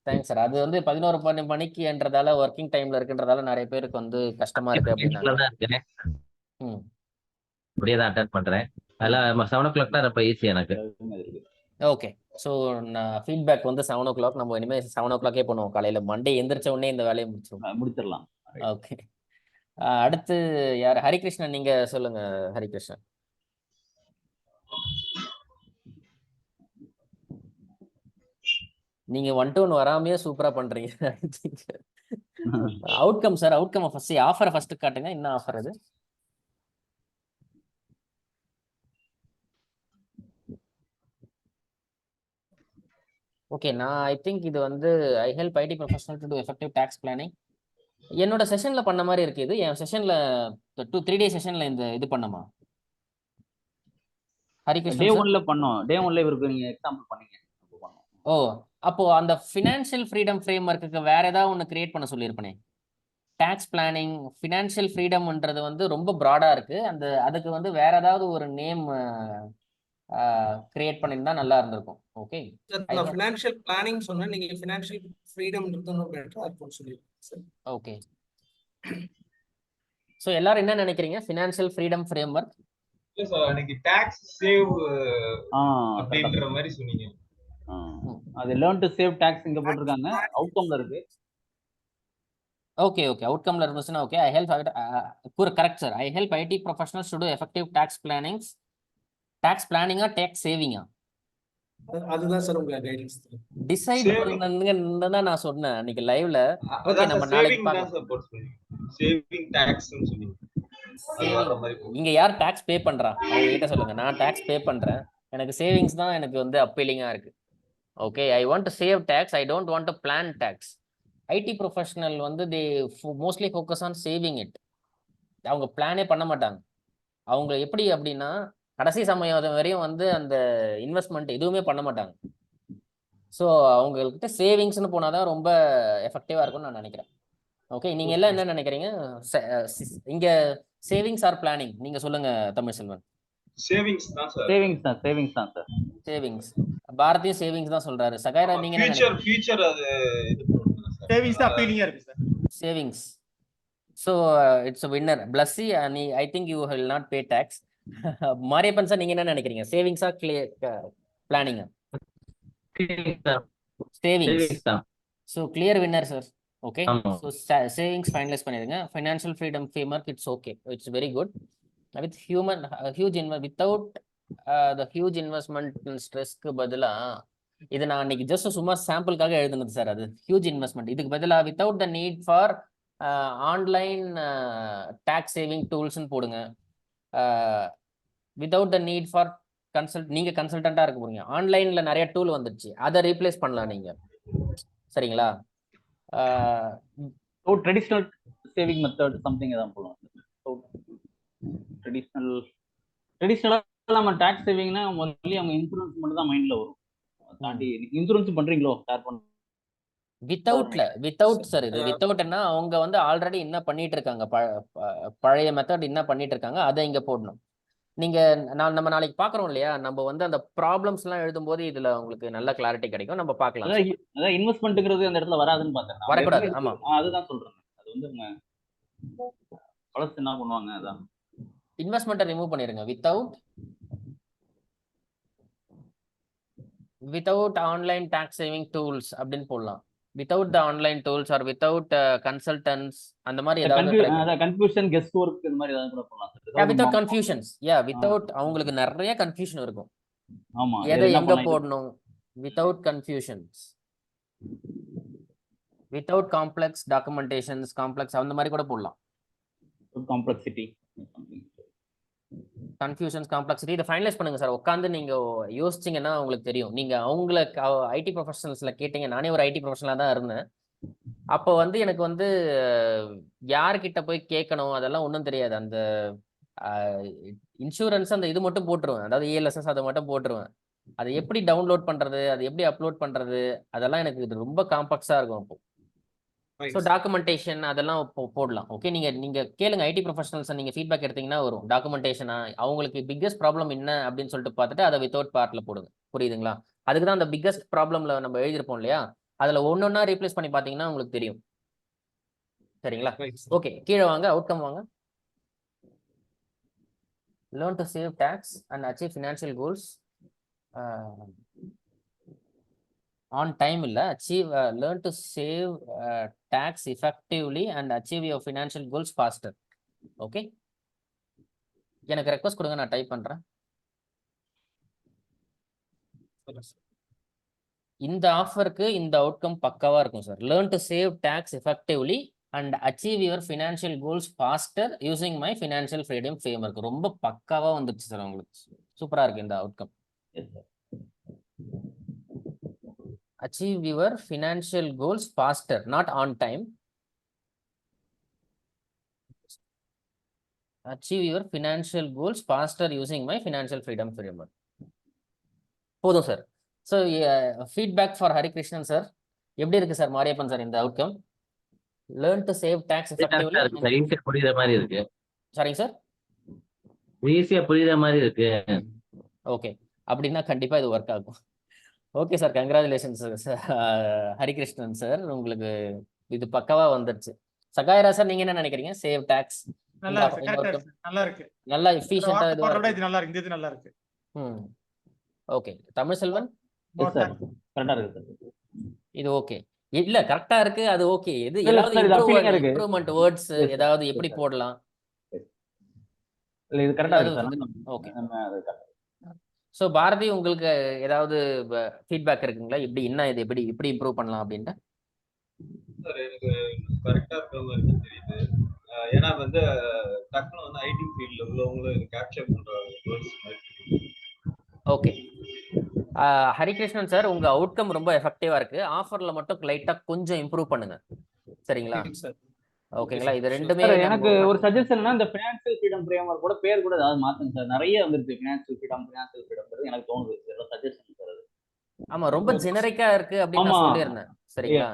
thanks sir. அது வந்து 11 மணிக்குன்றதால ஒர்க்கிங் டைம்ல இருக்குன்றதால நிறைய பேருக்கு வந்து கஷ்டமா இருக்கு அப்படின்னா அப்படியே தான் அட்டெண்ட் பண்றேன். அதெல்லாம் 7 o'clock தான் ரொம்ப ஈஸி எனக்கு. ஓகே, ஸோ நான் ஃபீட்பேக் வந்து 7 o'clock நம்ம இனிமேல் 7 o'clockே பண்ணுவோம். காலையில மண்டே எந்திரிச்ச உடனே இந்த வேலையை முடிச்சிடலாம். ஓகே, அடுத்து யார்? ஹரிகிருஷ்ணன், நீங்க சொல்லுங்க ஹரிகிருஷ்ணன். நீங்க 1 to 1 வராமையே சூப்பரா பண்றீங்க. அவுட்கம் சார், அவுட்கம் ஃபர்ஸ்ட், ஆஃபரை ஃபர்ஸ்ட் காட்டுங்க. என்ன ஆஃபர் அது? ஓகே, நான் ஐ திங்க் இது வந்து I help IT professional to to effective tax planning. என்னோட செஷன்ல பண்ண மாதிரி இருக்கு இது. என் செஷன்ல 2-3 டே செஷன்ல இந்த இது பண்ணமா ஹரிகிருஷ்ணன்? டே 1ல பண்ணோம். டே 1ல இவருக்கு நீங்க எக்ஸாம்பிள் பண்ணீங்க. ஓ, அப்போ அந்த ஃபினான்ஷியல் ஃப்ரீடம் ஃப்ரேம் ஒர்க்குக்கு வேற ஏதாவது ஒன்று கிரியேட் பண்ண சொல்லியிருப்பேனே. டாக்ஸ் பிளானிங், ஃபினான்ஷியல் ஃப்ரீடம்ன்றது வந்து ரொம்ப ப்ராடா இருக்கு. அதுக்கு வந்து வேற ஏதாவது ஒரு நேம் கிரியேட் பண்ணியிருந்தா நல்லா இருந்திருக்கும். ஓகே, நான் ஃபினான்ஷியல் பிளானிங் சொன்னேன், நீங்க ஃபினான்ஷியல் ஃப்ரீடம் இருக்கணும் பெட்டரா இருக்கும்னு சொல்லிருக்கீங்க சார். ஓகே, சோ எல்லாரும் என்ன நினைக்கிறீங்க? Financial freedom frame work. இல்ல சார், அன்னைக்கு டாக்ஸ் சேவ் அப்படின்ற மாதிரி சொன்னீங்க. அது லேர்ன் டு சேவ் டாக்ஸ் இங்க போட்டுருக்காங்க, அவுட்கம்ல இருக்கு. ஓகே, அவுட்கம்ல இருந்துச்சுன்னா okay. I help correct sir. I help IT professionals to to effective tax plannings. Tax பிளானிங்கா டாக்ஸ் சேவிங்கா? அதுதான் சார் உங்க கைடன்ஸ். டிசைட் பண்ணுங்க தான் நான் சொன்னேன் அன்னைக்கு லைவ்ல. ஓகே, நம்ம நாளைக்கு பார்க்கலாம். சேவிங் டாக்ஸ் னு சொன்னீங்க. இங்க யார் டாக்ஸ் பே பண்றா? அவங்க கிட்ட சொல்லுங்க. நான் டாக்ஸ் பே பண்றேன், எனக்கு சேவிங்ஸ் தான் எனக்கு வந்து அப்பீலிங்கா இருக்கு. Okay, I want to save tax, I don't want to plan tax. IT professional வந்து they mostly focus on saving it. அவங்க பிளானே பண்ண மாட்டாங்க. அவங்க எப்படி அப்படின்னா கடைசி சமயம் வரையும் வந்து அந்த இன்வெஸ்ட்மெண்ட் எதுவுமே பண்ண மாட்டாங்க. ஸோ அவங்கக்கிட்ட சேவிங்ஸ்னு போனாதான் ரொம்ப எஃபெக்டிவா இருக்கும்னு நான் நினைக்கிறேன். ஓகே, நீங்க எல்லாம் என்ன நினைக்கிறீங்க? இங்க சேவிங்ஸ் ஆர் பிளானிங், நீங்க சொல்லுங்க தமிழ் செல்வன். சேவிங்ஸ் தான் சார். சேவிங்ஸ் தான் சார். சேவிங்ஸ். பாரதிய சேவிங்ஸ் தான் சொல்றாரு. சகாயரா, நீங்க என்ன நினைக்கிறீங்க? ஃபியூச்சர் அது இது பண்ணுங்க சார். சேவிங்ஸ் தான் அப்பீலிங்கா இருக்கு sir. Savings. So it's a winner. Blessy, I think you will not pay tax. Mariyappan sir, நீங்க என்ன நினைக்கிறீங்க? சேவிங்ஸா பிளானிங்கா? Savings. So clear winner sir. Okay, so savings finalise பண்ணிடுங்க. Financial freedom framework, it's okay, it's very good. With without the huge investment ஸ்ட்ரெஸ்க்கு பதிலா இது நான் அன்னைக்கு ஜஸ்ட் சும்மா சாம்பிளுக்காக எழுதுனது சார். அது ஹியூஜ் இன்வெஸ்ட்மெண்ட். இதுக்கு பதிலாக without the need for online tax saving டூல்ஸ்ன்னு போடுங்க. வித்தவுட் த நீட் ஃபார் நீங்க கன்சல்டண்டா இருக்க போறீங்க. ஆன்லைன்ல நிறைய டூல் வந்துருச்சு, அதை ரீப்ளேஸ் பண்ணலாம் நீங்க. சரிங்களா? ட்ரெடிஷனல் சேவிங் மெத்தட் சம்திங் தான் போடுவோம். ட்ரெடிஷனலா நம்ம டாக்ஸ் சேவிங்னா முதல்ல அவங்க இன்சூரன்ஸ் மட்டும் தான் மைண்ட்ல வரும். தாண்டி இன்சூரன்ஸ் பண்றீங்களோ ஷேர் பண்ண வித்தவுட் சார், இது வித்தவுட்னா அவங்க வந்து ஆல்ரெடி என்ன பண்ணிட்டு இருக்காங்க, பழைய மெத்தட் என்ன பண்ணிட்டு இருக்காங்க, அதை இங்க போடணும். நீங்க நம்ம நாளைக்கு பாக்குறோம் இல்லையா, நம்ம வந்து அந்த ப்ராப்ளம்ஸ் எல்லாம் எழுதும்போது இதுல உங்களுக்கு நல்ல கிளாரிட்டி கிடைக்கும். நம்ம பார்க்கலாம். அதான் இன்வெஸ்ட்மெண்ட்ங்கிறது அந்த இடத்துல வராதுன்னு பார்த்தேன். வரக்கூடாது. ஆமா, அதுதான் சொல்றேன். அது வந்து பழசு என்ன பண்ணுவாங்க, அதான் இன்வெஸ்ட்மெண்ட்டை ரிமூவ் பண்ணிருங்க. Without online tax saving tools அப்படின்னு போடலாம். Without the online tools or without consultants அந்த மாதிரி ஏதாவது கன்ஃபியூஷன் கெஸ்ட் ஒர்க் இந்த மாதிரி ஏதாவது கூட போடலாம். Without confusions. வித்தவுட் அவங்களுக்கு நிறைய கன்ஃபியூஷன் இருக்கும். ஆமா, எதை எங்க போடணும். Without confusions, without complex documentations, complex அந்த மாதிரி கூட போடலாம். காம்ப்ளெக்சிட்டி, கன்ஃபியூஷன்ஸ், காம்ப்ளெக்சிட்டி இதை ஃபைனலைஸ் பண்ணுங்க சார். உட்காந்து நீங்க யோசிச்சிங்கன்னா உங்களுக்கு தெரியும். நீங்க அவங்கள ஐடி ப்ரொஃபஷனல்ஸ்ல கேட்டீங்க. நானே ஒரு ஐடி ப்ரொஃபஷனலா தான் இருந்தேன். அப்போ வந்து எனக்கு வந்து யார்கிட்ட போய் கேட்கணும் அதெல்லாம் ஒன்றும் தெரியாது. அந்த இன்சூரன்ஸ் அந்த இது மட்டும் போட்டுருவேன், அதாவது ELSS அதை மட்டும் போட்டுருவேன். அதை எப்படி டவுன்லோட் பண்றது, அது எப்படி அப்லோட் பண்றது, அதெல்லாம் எனக்கு இது ரொம்ப காம்ப்ளெக்ஸா இருக்கும். அப்போ ஸோ டாக்குமெண்டேஷன் அதெல்லாம் போடலாம். ஓகே, நீங்க கேளுங்க ஐடி ப்ரொஃபஷனல்ஸ், நீங்க ஃபீட்பேக் எடுத்தீங்கன்னா வரும். டாக்குமெண்டேஷனா அவங்களுக்கு பிக்கஸ்ட் ப்ராப்ளம் என்ன அப்படின்னு சொல்லிட்டு பார்த்துட்டு அதை வித்தவுட் பார்ட்ல போடுங்க. புரியுதுங்களா? அதுக்கு தான் அந்த பிக்கஸ்ட் ப்ராப்ளம்ல நம்ம எழுதிருப்போம் இல்லையா, அதுல ஒன்னொன்னா ரீப்ளேஸ் பண்ணி பார்த்தீங்கன்னா உங்களுக்கு தெரியும். சரிங்களா? ஓகே, கீழே வாங்க, அவுட்கம் வாங்க. Learn to save tax and achieve financial goals on time இல்ல, achieve learn to save tax effectively and achieve your financial goals faster. Okay, எனக்கு ரெக்வெஸ்ட் கொடுங்க, நான் டைப் பண்றேன். இந்த ஆஃபருக்கு இந்த அவுட்கம் பக்காவா இருக்கும் sir. Learn to save tax effectively and achieve your financial goals faster using my financial freedom framework. ரொம்ப பக்காவா வந்துருச்சு சார் உங்களுக்கு. சூப்பரா இருக்கு இந்த outcome. Achieve your financial goals faster, not on time. Achieve your financial goals faster using my financial freedom framework. போதும் sir. So feedback for Harikrishnan sir. எப்படி இருக்கு சார் மாரியப்பன் சார் இந்த outcome? Learn to save tax effectively. ஈஸியா புரியுற மாதிரி இருக்கு. சரிங்க sir, ஈஸியா புரியுற மாதிரி இருக்கு. ஓகே, அப்படின்னா கண்டிப்பா இது ஒர்க் ஆகும். Okay sir, congratulations Harikrishnan sir, உங்களுக்கு இது பக்காவா வந்துருச்சு. சகாயரா சார், நீங்க என்ன நினைக்கிறீங்க? சேவ் டாக்ஸ் நல்லா இருக்கு, நல்லா இருக்கு, நல்லா எஃபிஷியன்ட்டா இது நல்லா இருக்கு, இது நல்லா இருக்கு. ஓகே, தமிழ் செல்வன் கரெக்டா இருக்கு சார். இது ஓகே இல்ல, கரெக்டா இருக்கு, அது ஓகே. இது ஏதாவது இம்ப்ரூவ்மென்ட் வேர்ட்ஸ் ஏதாவது எப்படி போடலாம்? இல்ல, இது கரெக்டா இருக்கு சார். ஓகே, சோ பாரதி, உங்களுக்கு ஏதாவது ஃபீட்பேக் இருக்குங்களா? இப்படி என்ன இது எப்படி இம்ப்ரூவ் பண்ணலாம் அப்படின்ட்டு? சார், எனக்கு கரெக்டா இருக்கிற மாதிரி தெரியுது. ஏன்னா வந்து டக்குனு வந்து ஐடி ஃபீல்ட்ல உள்ளவங்களும் இது கேப்சர் பண்றாங்க. ஓகே, ஹரிகிருஷ்ணன் சார், உங்க அவுட்கம் ரொம்ப எஃபெக்டிவா இருக்கு. ஆஃபர்ல மட்டும் லைட்டா கொஞ்சம் இம்ப்ரூவ் பண்ணுங்க. சரிங்களா? ஓகேங்களா? இது ரெண்டுமே எனக்கு ஒரு சஜஷன், இந்த ஃபினான்ஷியல் ஃப்ரீடம் ஃப்ரேம்வொர்க் கூட பேர் கூட ஏதாவது மாத்துங்க சார். நிறைய வந்துருச்சு ஃபினான்ஷியல் ஃப்ரீடம் எனக்கு தோணுது. இதெல்லாம் சஜஷன் சார். ஆமா, ரொம்ப ஜெனரிக்கா இருக்கு அப்படின்னு நான் சொல்லியிருந்தேன். சரிங்களா?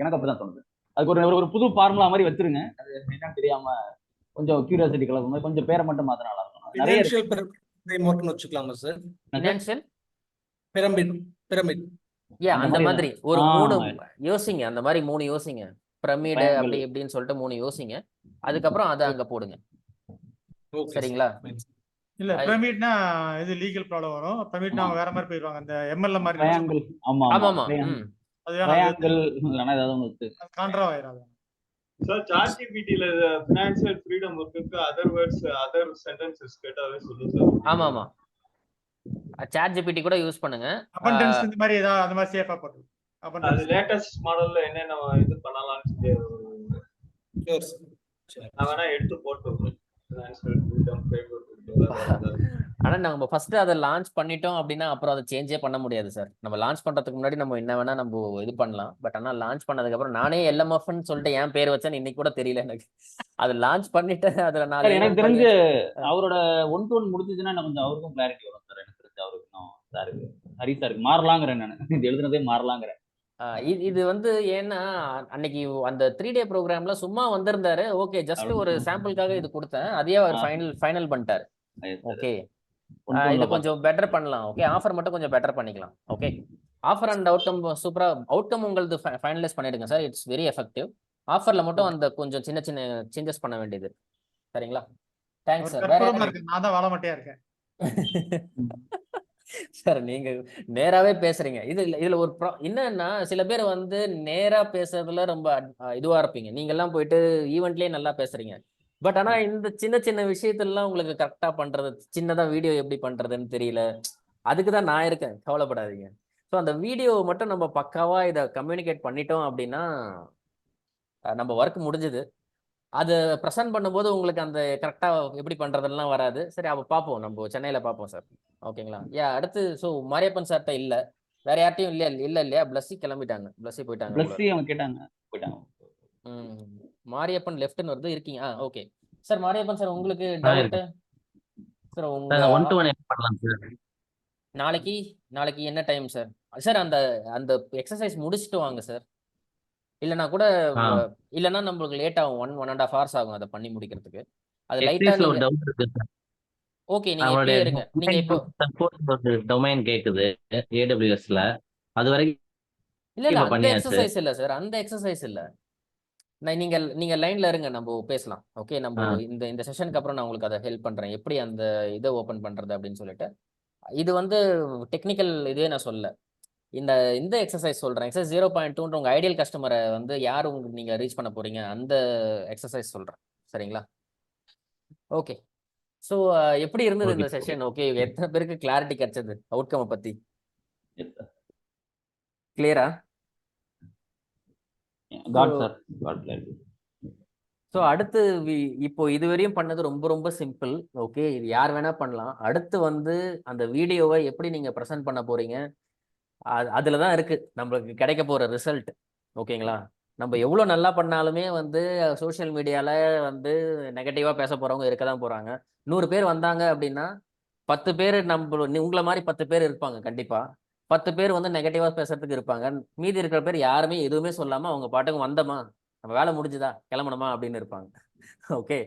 எனக்கு அப்படிதான் தோணுது. அதுக்கு ஒரு புது ஃபார்முலா மாதிரி வச்சிருங்க. அது என்னன்னு தெரியாம கொஞ்சம் கியூரியாசிட்டி கலந்து கொஞ்சம் பேரை மட்டும் மாத்தினா நல்லா இருக்கும். ஃபினான்ஷியல் ஃப்ரேம்வொர்க்னு வச்சுக்கலாமா சார்? ஃபினான்ஷியல் பிரமிட் அந்த மாதிரி ஒரு 3 யோசிங்க. அந்த மாதிரி 3 யோசிங்க. பிரமிடு அப்படி இப்படின்னு சொல்லிட்டு 3 யோசிங்க. அதுக்கப்புறம் அதை அங்க போடுங்க. சரிங்களா? இல்ல, பிரமிட்னா இது லீகல் ப்ராப்ளம் வரும். பிரமிட்னா வேற மாதிரி போயிடுவாங்க. அந்த MLA மாதிரி. ஆமா ஆமா, அது கான்ட்ரா ஆயிராது சார். ChatGPT-ல ஃபினான்ஷியல் ஃப்ரீடம் ஒர்க்குக்கு அதர் சென்டென்சஸ் கேட்டாவே சொல்லுங்க சார். ஆமா, ChatGPT கூட யூஸ் பண்ணுங்க. அபண்டன்ஸ் இந்த மாதிரி ஏதாவது அந்த மாதிரி சேஃபா போட்டு அது லேட்டஸ்ட் மாடல்ல என்னென்ன இது பண்ணலாம்னு நான் வேணா எடுத்து போட்டு. ஆனா நம்ம ஃபர்ஸ்ட் அதை லான்ச் பண்ணிட்டோம் அப்படின்னா அப்புறம் அதை சேஞ்சே பண்ண முடியாது சார். நம்ம லான்ச் பண்றதுக்கு முன்னாடி நம்ம என்ன வேணா நம்ம இது பண்ணலாம். பட் ஆனா லான்ச் பண்ணதுக்கு அப்புறம் நானே LMFன்னு சொல்லிட்டு என் பேர் வச்சேன்னு இன்னைக்கு கூட தெரியல எனக்கு. அதை லான்ச் பண்ணிட்டு அதுல நான் எனக்கு தெரிஞ்சு அவரோட 1-to-1 முடிஞ்சுச்சுன்னா கொஞ்சம் அவருக்கும் கிளாரிட்டி வரும் சார். எனக்கு தெரிஞ்சு அவருக்கு சாருக்கு ஹரி சாருக்கு மாறலாங்கிறேன். நான் இது எழுதுனதே மாறலாங்கிறேன். இது வந்து ஏன்னா அன்னைக்கு அந்த 3 டே ப்ரோக்ராம்ல சும்மா வந்திருந்தாரு. ஓகே, ஜஸ்ட் ஒரு சாம்பிளுக்காக இது கொடுத்தேன். அதையே அவர் ஃபைனல் பண்ணிட்டாரு. ஓகே, இதை கொஞ்சம் பெட்டர் பண்ணலாம். ஓகே, ஆஃபர் மட்டும் கொஞ்சம் பெட்டர் பண்ணிக்கலாம். ஓகே, ஆஃபர் அண்ட் அவுட்கம் சூப்பரா, அவுட்கம் உங்களுக்கு ஃபைனலைஸ் பண்ணிடுங்க சார். It's very effective. ஆஃபர்ல மட்டும் அந்த கொஞ்சம் சின்ன சின்ன சேஞ்சஸ் பண்ண வேண்டியது. சரிங்களா? Thanks sir. வேற நான் தான் வாழ மாட்டேயா இருக்கேன் சார். நீங்க நேராவே பேசுறீங்க. இதுல ஒரு என்னன்னா, சில பேர் வந்து நேரா பேசுறதுல ரொம்ப இதுவா இருப்பீங்க. நீங்க எல்லாம் போயிட்டு ஈவெண்ட்லயே நல்லா பேசுறீங்க. பட் ஆனா இந்த சின்ன சின்ன விஷயத்தெல்லாம் உங்களுக்கு கரெக்டா பண்றது, சின்னதா வீடியோ எப்படி பண்றதுன்னு தெரியல. அதுக்கு தான் நான் இருக்கேன், கவலைப்படாதீங்க. ஸோ அந்த வீடியோ மட்டும் நம்ம பக்காவா இதை கம்யூனிகேட் பண்ணிட்டோம் அப்படின்னா நம்ம ஒர்க் முடிஞ்சது. அது ப்ரெசென்ட் பண்ணும்போது உங்களுக்கு அந்த கரெக்டா எப்படி பண்றதெல்லாம் வராது. சரி, அப்போ பார்ப்போம், நம்ம சென்னையில பார்ப்போம் சார். ஓகேங்களா? அடுத்து ஸோ மாரியப்பன் சார்ட்ட இல்ல, வேற யார்ட்டையும் இல்லையா? பிளஸ்ஸி கிளம்பிட்டாங்க, பிளஸ்ஸி போயிட்டாங்க. பிளஸ்ஸி அவங்க கேட்டாங்க, போயிட்டாங்க. மாரியப்பன் லெஃப்ட்னு வருது, இருக்கீங்க? Okay sir. மாரியப்பன் சார், உங்களுக்கு டவுட் சார்? உங்க 1-to-1 பண்ணலாம் சார். நாளைக்கு என்ன டைம் சார்? சார் அந்த எக்ஸசைஸ் முடிச்சுட்டு வாங்க சார். இல்லைன்னா கூட, இல்லைன்னா நம்மளுக்கு லேட் ஆகும். 1.5 hours ஆகும் அதை பண்ணி முடிக்கிறதுக்கு. அது லைட்டா ஒரு டவுட் இருக்கு சார். ஓகே, நீங்க இப்படியே இருங்க. நீங்க இப்போ டொமைன் கேக்குது AWSல. அது வரைக்கும் இல்ல அந்த எக்ஸசைஸ் இல்ல சார், அந்த எக்ஸசைஸ் இல்ல. நீங்க லைன்ல இருங்க, நம்ம பேசலாம். ஓகே, நம்ம இந்த செஷனுக்கு அப்புறம் நான் உங்களுக்கு அதை ஹெல்ப் பண்றேன், எப்படி அந்த இதை ஓபன் பண்றது அப்படின்னு சொல்லிட்டு. இது வந்து டெக்னிக்கல் இதே நான் சொல்ல, இந்த எக்ஸசைஸ் சொல்றேன். எக்ஸசைஸ் 0.2 உங்க ஐடியல் கஸ்டமரை வந்து யார் உங்களுக்கு நீங்க ரீச் பண்ண போறீங்க, அந்த எக்ஸசைஸ் சொல்றேன். சரிங்களா? ஓகே. ஸோ எப்படி இருந்தது இந்த செஷன்? ஓகே, எத்தனை பேருக்கு கிளாரிட்டி கிடைச்சது அவுட்கம் பத்தி? கிளியரா? ஸோ அடுத்து இப்போ இதுவரையும் பண்ணது ரொம்ப ரொம்ப சிம்பிள். ஓகே, இது யார் வேணா பண்ணலாம். அடுத்து வந்து அந்த வீடியோவை எப்படி நீங்க ப்ரெசென்ட் பண்ண போறீங்க, அதுல தான் இருக்கு நம்மளுக்கு கிடைக்க போற ரிசல்ட். ஓகேங்களா? நம்ம எவ்வளவு நல்லா பண்ணாலுமே வந்து சோஷியல் மீடியால வந்து நெகட்டிவா பேச போறவங்க இருக்க தான் போறாங்க. 100 பேர் வந்தாங்க அப்படின்னா 10 பேர் உங்களை மாதிரி 10 பேர் இருப்பாங்க கண்டிப்பா. 10 பேர் வந்து நெகட்டிவா பேசுறதுக்கு இருப்பாங்க. மீதி இருக்கிற பேர் யாருமே எதுவுமே சொல்லாம அவங்க பாட்டுக்கு வந்தமா, நம்ம வேலை முடிஞ்சுதா, கிளம்பணுமா அப்படின்னு இருப்பாங்க. ஓகே,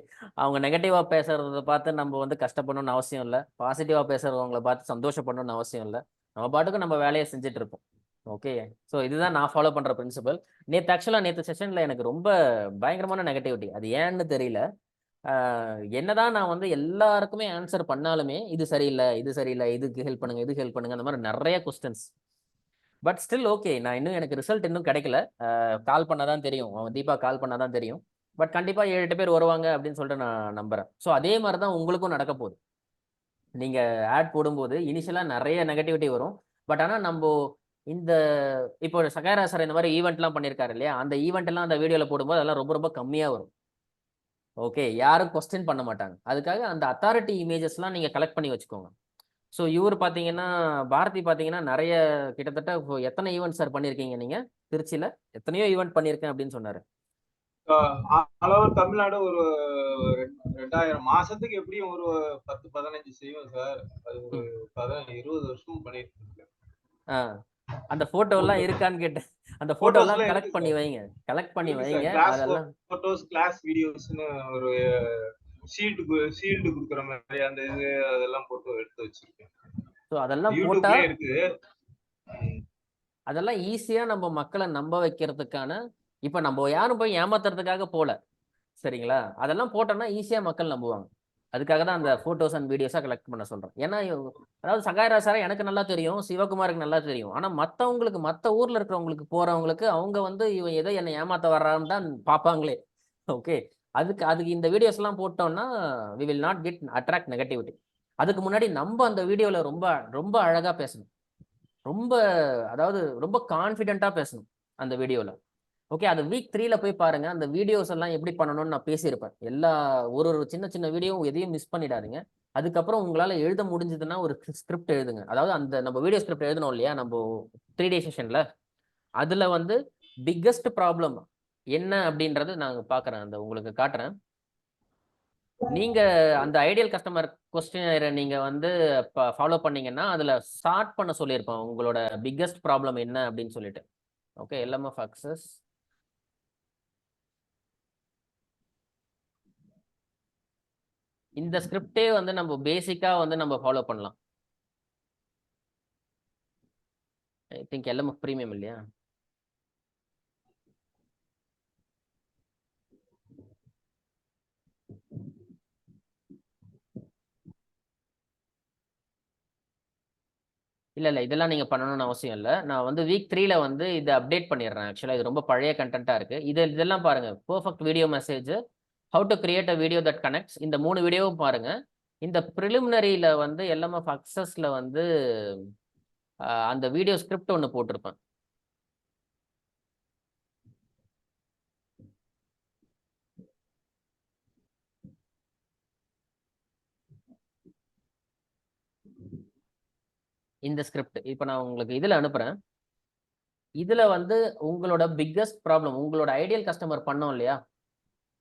அவங்க நெகட்டிவா பேசுறத பார்த்து நம்ம வந்து கஷ்டப்படணும்னு அவசியம் இல்லை. பாசிட்டிவா பேசுறவங்களை பார்த்து சந்தோஷப்படணும்னு அவசியம் இல்லை. நம்ம பாட்டுக்கு நம்ம வேலையை செஞ்சுட்டு இருப்போம். ஓகே, ஸோ இதுதான் நான் ஃபாலோ பண்ற பிரின்சிபல். நேற்று செஷன்ல எனக்கு ரொம்ப பயங்கரமான நெகட்டிவிட்டி, அது ஏன்னு தெரியல. என்னதான் நான் வந்து எல்லாருக்குமே ஆன்சர் பண்ணாலுமே இது சரியில்லை, இதுக்கு ஹெல்ப் பண்ணுங்க, இதுக்கு ஹெல்ப் பண்ணுங்க, அந்த மாதிரி நிறைய கொஸ்டின்ஸ். பட் ஸ்டில் ஓகே, நான் எனக்கு ரிசல்ட் இன்னும் கிடைக்கல. கால் பண்ணாதான் தெரியும், தீபா கால் பண்ணாதான் தெரியும். பட் கண்டிப்பா 7-8 பேர் வருவாங்க அப்படின்னு சொல்லிட்டு நான் நம்புறேன். ஸோ அதே மாதிரி தான் உங்களுக்கும் நடக்க போகுது. நீங்க ஆட் போடும்போது இனிஷியலா நிறைய நெகட்டிவிட்டி வரும். பட் ஆனா நம்ம இந்த இப்போ சகாரா சார் இந்த மாதிரி ஈவெண்ட்லாம் பண்ணியிருக்காரு இல்லையா, அந்த ஈவெண்ட் எல்லாம் அந்த வீடியோல போடும்போது அதெல்லாம் ரொம்ப ரொம்ப கம்மியா வரும். ஓகே, யாரும் கொஸ்டின் பண்ண மாட்டாங்க. அதுக்காக அந்த அத்தாரிட்டி இமேஜஸ்லாம் நீங்க கலெக்ட் பண்ணி வச்சுக்கோங்க. ஸோ இவர் பார்த்தீங்கன்னா, பாரதி பார்த்தீங்கன்னா நிறைய, கிட்டத்தட்ட எத்தனை ஈவெண்ட் சார் பண்ணியிருக்கீங்க நீங்க திருச்சியில? எத்தனையோ ஈவெண்ட் பண்ணியிருக்கேன் அப்படின்னு சொன்னாரு. தமிழ்நாடு ஒரு 2000 மாசத்துக்கு எப்படியும் ஒரு 10-15 செய்வோம் சார். அது ஒரு 20 வருஷமும் பண்ணிட்டு இருக்கேன். அந்த போட்டோ எல்லாம் இருக்கான்னு கேட்டேன். அந்த போட்டோ எல்லாம் கலெக்ட் பண்ணி வைங்க. அதெல்லாம் போட்டோஸ், கிளாஸ் வீடியோஸ்னு ஒரு ஷீல்டு குடுக்குற மாதிரி அந்த இது அதெல்லாம் போட்டோ எடுத்து வச்சிருக்கேன். சோ அதெல்லாம் போட்டா இருக்கு. அதெல்லாம் ஈஸியா நம்ம மக்களை நம்ப வைக்கிறதுக்கான, இப்ப நம்ம யாரும் போய் ஏமாத்துறதுக்காக போல, சரிங்களா? அதெல்லாம் போட்டோம்னா ஈஸியா மக்கள் நம்புவாங்க. அதுக்காக தான் அந்த போட்டோஸ் அண்ட் வீடியோஸா கலெக்ட் பண்ண சொல்றேன். ஏன்னா அதாவது சகாயரா சாரை எனக்கு நல்லா தெரியும், சிவகுமாருக்கு நல்லா தெரியும். ஆனா மத்தவங்களுக்கு, மத்த ஊர்ல இருக்கிறவங்களுக்கு போறவங்களுக்கு அவங்க வந்து இவன் ஏதோ என்னை ஏமாத்த வர்றான்னு தான் பார்ப்பாங்களே. ஓகே, அதுக்கு இந்த வீடியோஸ் எல்லாம் போட்டோம்னா we will not get attract negativity. அதுக்கு முன்னாடி நம்ம அந்த வீடியோல ரொம்ப ரொம்ப அழகா பேசணும், அதாவது ரொம்ப கான்ஃபிடென்ட்டா பேசணும் அந்த வீடியோல. ஓகே, அது வீக் 3ல போய் பாருங்க, அந்த வீடியோஸ் எல்லாம் எப்படி பண்ணணும்னு நான் பேசியிருப்பேன். ஒரு சின்ன சின்ன வீடியோ எதையும் மிஸ் பண்ணிடாதீங்க. அதுக்கப்புறம் உங்களால எழுத முடிஞ்சதுன்னா ஒரு ஸ்கிரிப்ட் எழுதுங்க. அதாவது அந்த நம்ம வீடியோ ஸ்கிரிப்ட் எழுதணும் இல்லையா, நம்ம 3 டே செஷன்ல, அதுல வந்து பிக்கஸ்ட் ப்ராப்ளம் என்ன அப்படின்றது நாங்க பாக்குறேன், அந்த உங்களுக்கு காட்டுறேன். நீங்க அந்த ஐடியல் கஸ்டமர் கொஸ்டின் நீங்க வந்து ஃபாலோ பண்ணீங்கன்னா அதுல ஸ்டார்ட் பண்ண சொல்லியிருப்போம் உங்களோட பிக்கஸ்ட் ப்ராப்ளம் என்ன அப்படின்னு சொல்லிட்டு. Okay, LMF access. இந்த ஸ்கிரிப்டே வந்து நம்ம பேசிக்கா வந்து நம்ம ஃபாலோ பண்ணலாம். ஐ திங்க் LMF பிரீமியம் இல்லையா? இல்ல இதெல்லாம் நீங்க பண்ணணும்னு அவசியம் இல்ல. நான் வந்து வீக் 3ல வந்து இதை அப்டேட் பண்ணிடுறேன். ஆக்சுவலா இது ரொம்ப பழைய கண்டென்ட்டா இருக்கு. இதெல்லாம் பாருங்க. Perfect video message, how to create a video that connects, இந்த 3 வீடியோவும் பாருங்க. இந்த ப்ரிலிமினரியில வந்து LMF அக்சஸ்ல வந்து அந்த வீடியோ ஸ்கிரிப்ட் ஒன்று போட்டிருப்பேன். இந்த ஸ்கிரிப்ட் இப்போ நான் உங்களுக்கு இதுல அனுப்புறேன். இதுல வந்து உங்களோட பிக்கஸ்ட் ப்ராப்ளம், உங்களோட ஐடியல் கஸ்டமர் பண்ணோம் இல்லையா,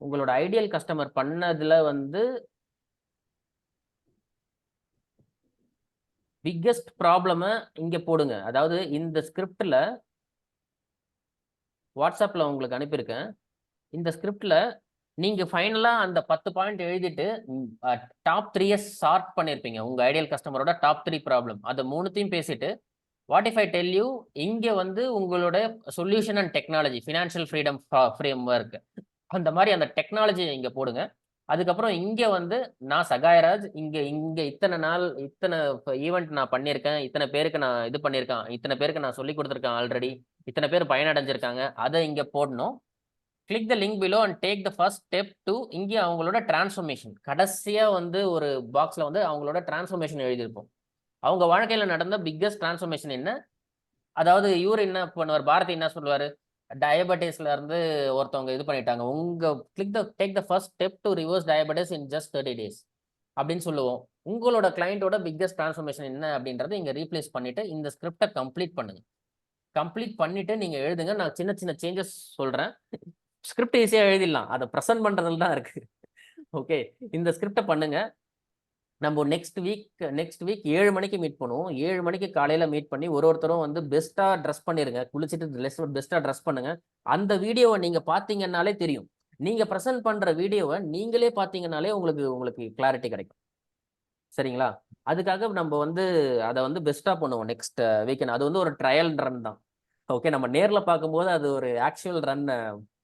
உங்களோட ஐடியல் கஸ்டமர் பண்ணதுல வந்து பிக்கஸ்ட் ப்ராப்ளமை இங்க போடுங்க. அதாவது இந்த ஸ்கிரிப்ட்ல வாட்ஸ்அப்ல உங்களுக்கு அனுப்பியிருக்கேன். இந்த ஸ்கிரிப்ட்ல நீங்க ஃபைனலா அந்த 10 பாயிண்ட் எழுதிட்டு டாப் 3 சார்ட் பண்ணிருப்பீங்க. உங்க ஐடியல் கஸ்டமரோட டாப் 3 ப்ராப்ளம், அதை 3த்தையும் பேசிட்டு what if I tell you, இங்க வந்து உங்களோட solution and technology, financial freedom frame work, அந்த மாதிரி அந்த டெக்னாலஜியை இங்க போடுங்க. அதுக்கப்புறம் இங்க வந்து நான் சகாயராஜ், இங்க இத்தனை நாள் இத்தனை ஈவெண்ட் நான் பண்ணியிருக்கேன், இத்தனை பேருக்கு நான் இது பண்ணியிருக்கேன், இத்தனை பேருக்கு நான் சொல்லி கொடுத்துருக்கேன் ஆல்ரெடி, இத்தனை பேர் பயனடைஞ்சிருக்காங்க, அதை இங்க போடணும். Click the link below and take the first step to, இங்கே அவங்களோட டிரான்ஸ்ஃபர்மேஷன் கடைசியா வந்து ஒரு பாக்ஸ்ல வந்து அவங்களோட டிரான்ஸ்ஃபர்மேஷன் எழுதியிருப்போம். அவங்க வாழ்க்கையில நடந்த பிக்கஸ்ட் டிரான்ஸ்ஃபர்மேஷன் என்ன, அதாவது இவர் என்ன பண்ணுவார், பாரதி என்ன சொல்லுவாரு, டயபெட்டிஸ்ல இருந்து ஒருத்தவங்க இது பண்ணிட்டாங்க, உங்க take the first step to reverse diabetes in just 30 days அப்படின்னு சொல்லுவோம். உங்களோட கிளைண்டோட பிக்கஸ்ட் டிரான்ஸ்ஃபர்மேஷன் என்ன அப்படின்றத இங்க ரீப்ளேஸ் பண்ணிட்டு இந்த ஸ்கிரிப்டை கம்ப்ளீட் பண்ணுங்க. கம்ப்ளீட் பண்ணிட்டு நீங்க எழுதுங்க. நான் சின்ன சின்ன சேஞ்சஸ் சொல்றேன். ஸ்கிரிப்ட் ஈஸியா எழுதிடலாம், அதை ப்ரெசென்ட் பண்றதுல தான் இருக்கு. ஓகே, இந்த ஸ்கிரிப்டை பண்ணுங்க. நம்ம நெக்ஸ்ட் வீக் 7 மணிக்கு மீட் பண்ணுவோம். 7 மணிக்கு காலையில மீட் பண்ணி ஒருத்தரும் வந்து பெஸ்டா ட்ரெஸ் பண்ணிருங்க, குளிச்சுட்டு பெஸ்டா ட்ரெஸ் பண்ணுங்க. அந்த வீடியோவை நீங்க பாத்தீங்கன்னாலே தெரியும். நீங்க ப்ரெசென்ட் பண்ற வீடியோவை நீங்களே பாத்தீங்கன்னாலே உங்களுக்கு கிளாரிட்டி கிடைக்கும். சரிங்களா? அதுக்காக நம்ம வந்து அதை வந்து பெஸ்டா பண்ணுவோம் நெக்ஸ்ட் வீக்கெண்ட். அது வந்து ஒரு ட்ரையல் ரன் தான். ஓகே, நம்ம நேர்ல பார்க்கும்போது அது ஒரு ஆக்சுவல் ரன்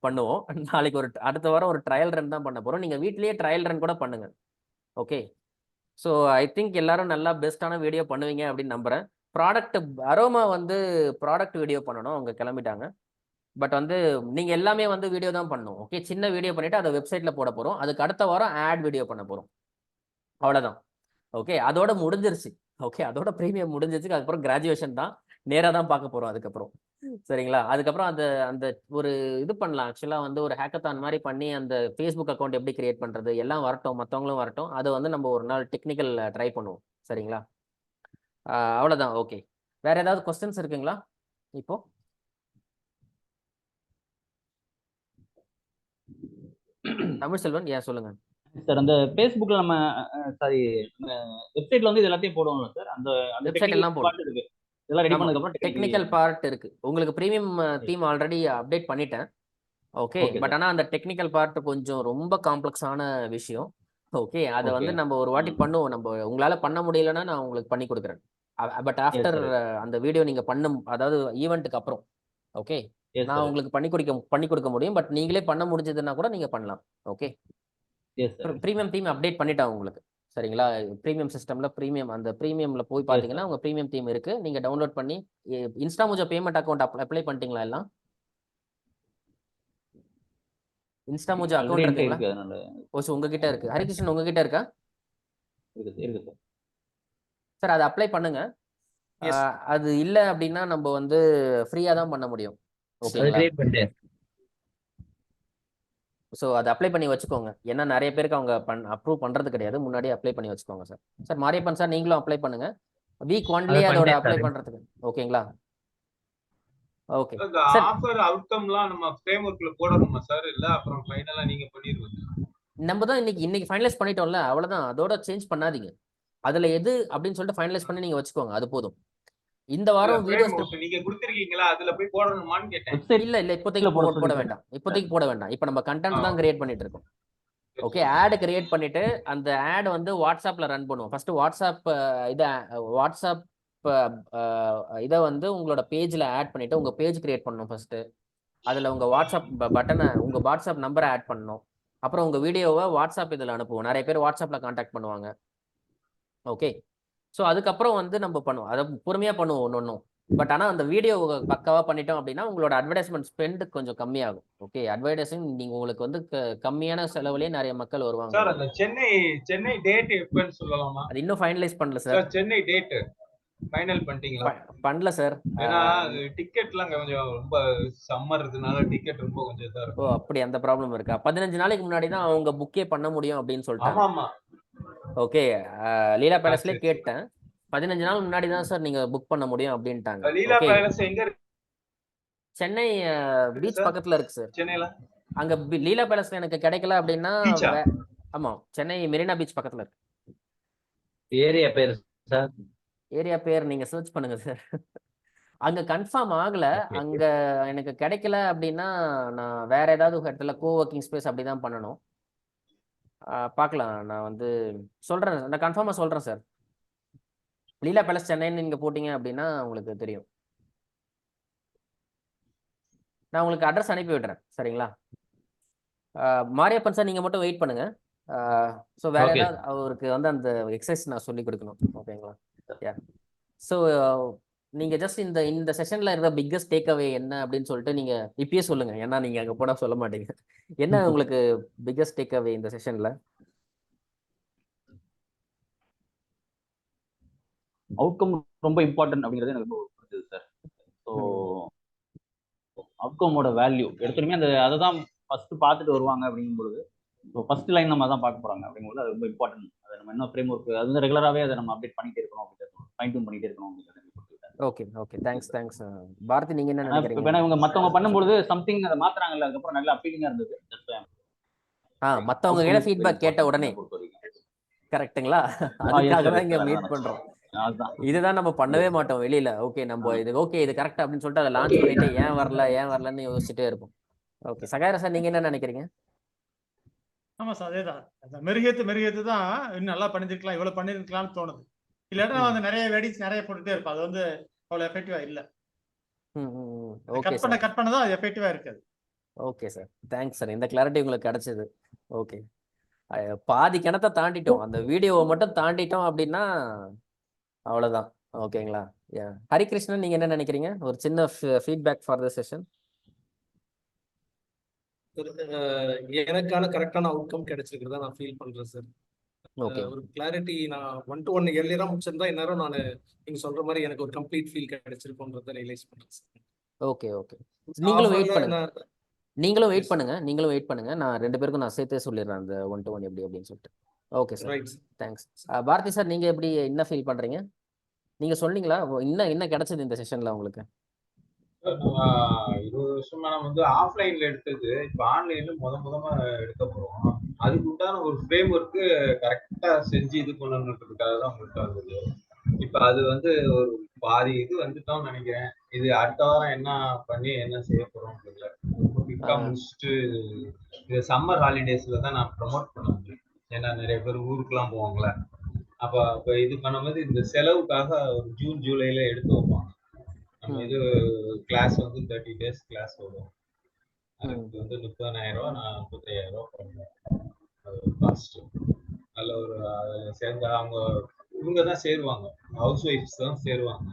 பண்ணுவோம். நாளைக்கு அடுத்த வாரம் ஒரு ட்ரையல் ரன் தான் பண்ண போறோம். நீங்க வீட்லயே ட்ரையல் ரன் கூட பண்ணுங்க. ஓகே, ஸோ ஐ திங்க் எல்லாரும் நல்லா பெஸ்ட்டான வீடியோ பண்ணுவீங்க அப்படின்னு நம்புறேன். ப்ராடக்ட் அரோமா வந்து ப்ராடக்ட் வீடியோ பண்ணணும், அவங்க கிளம்பிட்டாங்க. பட் வந்து நீங்க எல்லாமே வந்து வீடியோ தான் பண்ணணும். ஓகே, சின்ன வீடியோ பண்ணிட்டு அதை வெப்சைட்ல போட போறோம். அதுக்கு அடுத்த வாரம் ஆட் வீடியோ பண்ண போறோம். அவ்வளவுதான். ஓகே, அதோட முடிஞ்சிருச்சு. ஓகே, அதோட ப்ரீமியம் முடிஞ்சிருச்சு. அதுக்கப்புறம் கிராஜுவேஷன் தான், நேராக தான் பார்க்க போறோம் அதுக்கப்புறம். சரிங்களா? அதுக்கப்புறம் அந்த ஒரு இது பண்ணலாம். ஆக்சுவலா வந்து ஒரு ஹேக்கத்தான் மாதிரி பண்ணி அந்த ஃபேஸ்புக் அக்கௌண்ட் எப்படி கிரியேட் பண்றது எல்லாம் வரட்டும், மற்றவங்களும் வரட்டும். அதை வந்து நம்ம ஒரு நாள் டெக்னிக்கல் ட்ரை பண்ணுவோம். சரிங்களா? அவ்வளவுதான். ஓகே, வேற ஏதாவது கொஸ்டின்ஸ் இருக்குங்களா இப்போ? தமிழ் செல்வன், ஏன் சொல்லுங்க சார். அந்த ஃபேஸ்புக்ல நம்ம சாரி வெப்சைட்ல வந்து இது எல்லாத்தையும் போடுவோம்ல சார், அந்த வெப்சைட் எல்லாம் போடும். இருக்கு, இதெல்லாம் ரெடி பண்ணதுக்கு அப்புறம் டெக்னிக்கல் பார்ட் இருக்கு. உங்களுக்கு பிரீமியம் தீம் ஆல்ரெடி அப்டேட் பண்ணிட்டேன். ஓகே, பட் ஆனா அந்த டெக்னிக்கல் பார்ட் கொஞ்சம் ரொம்ப காம்ப்ளெக்ஸான விஷயம். ஓகே, அதை வந்து நம்ம ஒரு வாட்டி பண்ணுவோம். நம்ம உங்களால பண்ண முடியலன்னா நான் உங்களுக்கு பண்ணி கொடுக்குறேன். பட் ஆஃப்டர் அந்த வீடியோ நீங்க பண்ணும், அதாவது ஈவெண்ட்டுக்கு அப்புறம். ஓகே, நான் உங்களுக்கு பண்ணி கொடுக்க முடியும். பட் நீங்களே பண்ண முடிஞ்சதுன்னா கூட நீங்க பண்ணலாம். ஓகே, பிரீமியம் தீம் அப்டேட் பண்ணிட்டேன் உங்களுக்கு. சரிங்களா? பிரீமியம் சிஸ்டம்ல அந்த பிரீமியம்ல போய் பாத்தீங்கன்னா உங்க பிரீமியம் தீம் இருக்கு. நீங்க டவுன்லோட் பண்ணி இன்ஸ்டாமோஜோ பேமெண்ட் அக்கௌண்ட் அப்ளை பண்ணிட்டீங்களா? எல்லாம் இன்ஸ்டாமோஜோ அக்கௌண்ட் இருக்குங்களா? ஓ, உங்ககிட்ட இருக்கு. ஹரிகிருஷ்ணன் உங்ககிட்ட இருக்கா? இருக்கு சார், அதை அப்ளை பண்ணுங்க. அது இல்ல அப்படின்னா நம்ம வந்து ஃப்ரீயா தான் பண்ண முடியும். ஓகேங்களா? ஸோ அதை அப்ளை பண்ணி வச்சுக்கோங்க. ஏன்னா நிறைய பேருக்கு அவங்க அப்ரூவ் பண்றது கிடையாது. முன்னாடியே அப்ளை பண்ணி வச்சுக்கோங்க சார். சார் மாரியப்பன் சார், நீங்களும் அப்ளை பண்ணுங்க. வீக் 1லயே அதோட அப்ளை பண்றதுக்கு. ஓகேங்களா? ஓகே சார், ஆஃபர் அவுட்கம்லாம் நம்ம ஃப்ரேம்வொர்க்ல போடணுமா சார், இல்ல அப்புறம் ஃபைனலா நீங்க பண்ணிடுவீங்க? நம்ம தான் இன்னைக்கு ஃபைனலைஸ் பண்ணிட்டோம்ல, அவ்வளவுதான். அதோட சேஞ்ச் பண்ணாதீங்க. அதுல எது அப்படின்னு சொல்லிட்டு ஃபைனலைஸ் பண்ணி நீங்க வச்சுக்கோங்க, அது போதும். இந்த வாரம் வீடியோ frame நீங்க கொடுத்திருக்கீங்களா அதுல போய் போடணுமான்னு கேட்டேன். வெப்சைட் இல்ல இப்போதைக்கு போட வேண்டாம். இப்போதைக்கு போட வேண்டாம். இப்போ நம்ம கண்டென்ட் தான் கிரியேட் பண்ணிட்டு இருக்கோம். ஓகே, ஆட் கிரியேட் பண்ணிட்டு அந்த ஆட் வந்து வாட்ஸ்அப்ல ரன் பண்ணுவோம். ஃபர்ஸ்ட் வாட்ஸ்அப் இதை வந்து உங்களோட பேஜ்ல ஆட் பண்ணிட்டு உங்க பேஜ் கிரியேட் பண்ணணும். ஃபர்ஸ்ட் அதுல உங்க வாட்ஸ்அப் பட்டனை, உங்க வாட்ஸ்அப் நம்பரை ஆட் பண்ணணும். அப்புறம் உங்க வீடியோவை வாட்ஸ்அப் இதில் அனுப்புவோம். நிறைய பேர் வாட்ஸ்அப்ல கான்டாக்ட் பண்ணுவாங்க. ஓகே, ஸோ அதுக்கப்புறம் வந்து நம்ம பண்ணுவோம். அதை பொறுமையாக பண்ணுவோம் ஒன்று. பட் ஆனால் அந்த வீடியோ பக்காவாக பண்ணிட்டோம் அப்படின்னா உங்களோட அட்வர்டைஸ்மெண்ட் ஸ்பெண்ட் கொஞ்சம் கம்மியாகும். ஓகே, அட்வர்டைஸிங் நீங்கள் உங்களுக்கு வந்து கம்மியான செலவுலேயே நிறைய மக்கள் வருவாங்க. சார் அந்த சென்னை டேட் எப்பன்னு சொல்லலாமா? அது இன்னும் ஃபைனலைஸ் பண்ணல சார். சென்னை டேட் ஃபைனல் பண்ணிட்டீங்களா? பண்ணல சார். ஏன்னா டிக்கெட்லாம் கொஞ்சம் ரொம்ப சம்மர் இருக்கனால டிக்கெட் ரொம்ப கொஞ்சம் இதா இருக்கு. ஓ அப்படி அந்த ப்ராப்ளம் இருக்கா? 15 நாளைக்கு முன்னாடி தான் அவங்க புக்கே பண்ண முடியும் அப்படின்னு சொல்லிட்டாங்க. ஆமா. ஓகே, லீலா பேலஸ்ல கேட்டேன். 15 நாள் முன்னாடி தான் சார் நீங்க புக் பண்ண முடியும் அப்படின்ட்டாங்க. லீலா பேலஸ் எங்க இருக்கு? சென்னை பீச் பக்கத்துல இருக்கு சார். சென்னையில அங்க லீலா பேலஸ்ல எனக்கு கிடைக்கல அப்படின்னா ஆமா, சென்னை மெரினா பீச் பக்கத்துல இருக்கு. ஏரியா பேர் சார்? ஏரியா பேர் நீங்க சர்ச் பண்ணுங்க சார். அங்க கன்ஃபார்ம் ஆகல. அங்க எனக்கு கிடைக்கல அப்படின்னா நான் வேற ஏதாவது இடத்துல கோவொர்க்கிங் ஸ்பேஸ் அப்படிதான் பண்ணணும். பார்க்கலாம். நான் வந்து சொல்றேன், நான் கன்ஃபார்மா சொல்றேன் சார். லீலா பேலஸ் சென்னைன்னு நீங்க போட்டீங்க அப்படின்னா உங்களுக்கு தெரியும். நான் உங்களுக்கு அட்ரஸ் அனுப்பி விடுறேன். சரிங்களா? மாரியப்பன் சார் நீங்க மட்டும் வெயிட் பண்ணுங்க. ஸோ வேற ஏதாவது அவருக்கு வந்து அந்த எக்ஸசைஸ் நான் சொல்லி கொடுக்கணும். ஓகேங்களா? ஸோ நீங்க ஜஸ்ட் இந்த செஷன்ல இருக்க பிக்கஸ்ட் டேக் அவே என்ன அப்படின்னு சொல்லிட்டு நீங்க இப்பயே சொல்லுங்க. ஏன்னா நீங்க அங்க போனா சொல்ல மாட்டீங்க. என்ன உங்களுக்கு பிக்கஸ்ட் டேக் அவே இந்த செஷன்ல? அவுட்கம் ரொம்ப இம்பார்ட்டன்ட் அப்படிங்கிறது எனக்கு ரொம்ப புரிஞ்சுது சார். ஸோ அவுட்கமோட வேல்யூ எடுத்துமே அதை தான் ஃபர்ஸ்ட் பார்த்துட்டு வருவாங்க அப்படிங்கும்பொழுது, ஸோ ஃபர்ஸ்ட் லைன் நம்ம தான் பார்க்க போறாங்க அப்படிங்கும்போது அது ரொம்ப இம்பார்ட்டன்ட். அதை நம்ம என்ன ஃப்ரேம் ஒர்க் அது வந்து ரெகுலராகவே அதை நம்ம அப்டேட் பண்ணிட்டே இருக்கணும் அப்படிங்கிறது, ஃபைன் டியூன் பண்ணிட்டே இருக்கணும் அப்படிங்கிறது. Okay thanks Bharathi. நீங்க என்ன நினைக்கிறீங்க? இப்போ இவங்க மற்றவங்க பண்ணும்போது சம்திங் அதை மாத்துறாங்கல்ல, அதுக்கப்புறம் நல்ல அப்பீலிங்கா இருந்தது. மற்றவங்க கிட்ட ஃபீட்பேக் கேட்ட உடனே கரெக்டுங்களா? அதுக்காக தான் இங்க மீட் பண்றோம். இதுதான் நம்ம பண்ணவே மாட்டோம் வெளியில. ஓகே நம்ம இது கரெக்ட் அப்படின்னு சொல்லிட்டு அதை லான்ச் பண்ணிட்டு ஏன் வரலன்னு யோசிச்சுட்டே இருப்போம். ஓகே, சகாயரா சார் நீங்க என்ன நினைக்கிறீங்க? ஆமா சார், அதேதான். அந்த மெருகேத்து தான் இன்னும் நல்லா பண்ணிருக்கலாம், இவ்வளவு பண்ணிருக்கலாம்னு தோணுது. இல்லாட்டா வந்து நிறைய வெடிச்சு நிறைய போட்டுட்டே இருப்போம். அது வந்து அவ்வளவு எஃபெக்டிவா இல்ல. கட் பண்ணதான் அது எஃபெக்டிவா இருக்காது. Okay sir, thanks sir. இந்த கிளாரிட்டி உங்களுக்கு கிடைச்சது. ஓகே, பாதி கிணத்தை தாண்டிட்டோம். அந்த வீடியோவை மட்டும் தாண்டிட்டோம் அப்படின்னா அவ்வளவுதான். ஓகேங்களா? ஹரிகிருஷ்ணன் நீங்க என்ன நினைக்கிறீங்க? ஒரு சின்ன ஃபீட்பேக் ஃபார் த செஷன். எனக்கான கரெக்டான அவுட்கம் கிடைச்சிருக்கிறதா நான் ஃபீல் பண்றேன் சார். ஒரு கிளாரிட்டி நான் 1 to 1 எர்லியரா முடிச்சிருந்தா இந்நேரம் நான் நீங்க சொல்ற மாதிரி எனக்கு ஒரு கம்ப்ளீட் ஃபீல் கிடைச்சிருக்கும்ன்றத ரியலைஸ் பண்றேன் சார். ஓகே நீங்களும் வெயிட் பண்ணுங்க. நீங்களும் வெயிட் பண்ணுங்க. நான் 2 பேருக்கும் நான் சேர்த்தே சொல்லிடுறேன் அந்த 1 to 1 எப்படி அப்படின்னு சொல்லிட்டு. Okay sir, thanks. Bharathi sir நீங்க எப்படி என்ன ஃபீல் பண்றீங்க? நீங்க சொன்னீங்களா என்ன கிடைச்சது இந்த செஷன்ல உங்களுக்கு? 20 வருஷமா நம்ம வந்து ஆஃப்லைன்ல எடுத்தது இப்ப ஆன்லைன்ல முதமா எடுக்க போறோம். அதுக்கு உண்டான ஒரு ஃப்ரேம் ஒர்க்கு கரெக்டா செஞ்சு இது பண்ணணுன்றதுக்காக தான் உங்கள்கிட்ட வந்தது. இப்ப அது வந்து ஒரு பாதி இது வந்துட்டோம்னு நினைக்கிறேன். இது அடுத்த வாரம் என்ன பண்ணி என்ன செய்ய போறோம் முடிச்சுட்டு இது சம்மர் ஹாலிடேஸ்ல தான் நான் ப்ரமோட் பண்ண முடியும். ஏன்னா நிறைய பேர் ஊருக்குலாம் போவாங்களே. அப்ப இது பண்ணும்போது இந்த செலவுக்காக ஒரு ஜூன் ஜூலைல எடுத்து வைப்பாங்க. நம்ம இது கிளாஸ் வந்து 30 days கிளாஸ் வரும். அதுக்கு வந்து 30,000 ரூபாய், நான் 35,000 ரூபாய் பண்ணுவேன். அது ஒரு காஸ்ட். நல்ல ஒரு சேர்ந்த இவங்க தான் சேருவாங்க, ஹவுஸ் ஒய்ஃப்ஸ் தான் சேருவாங்க.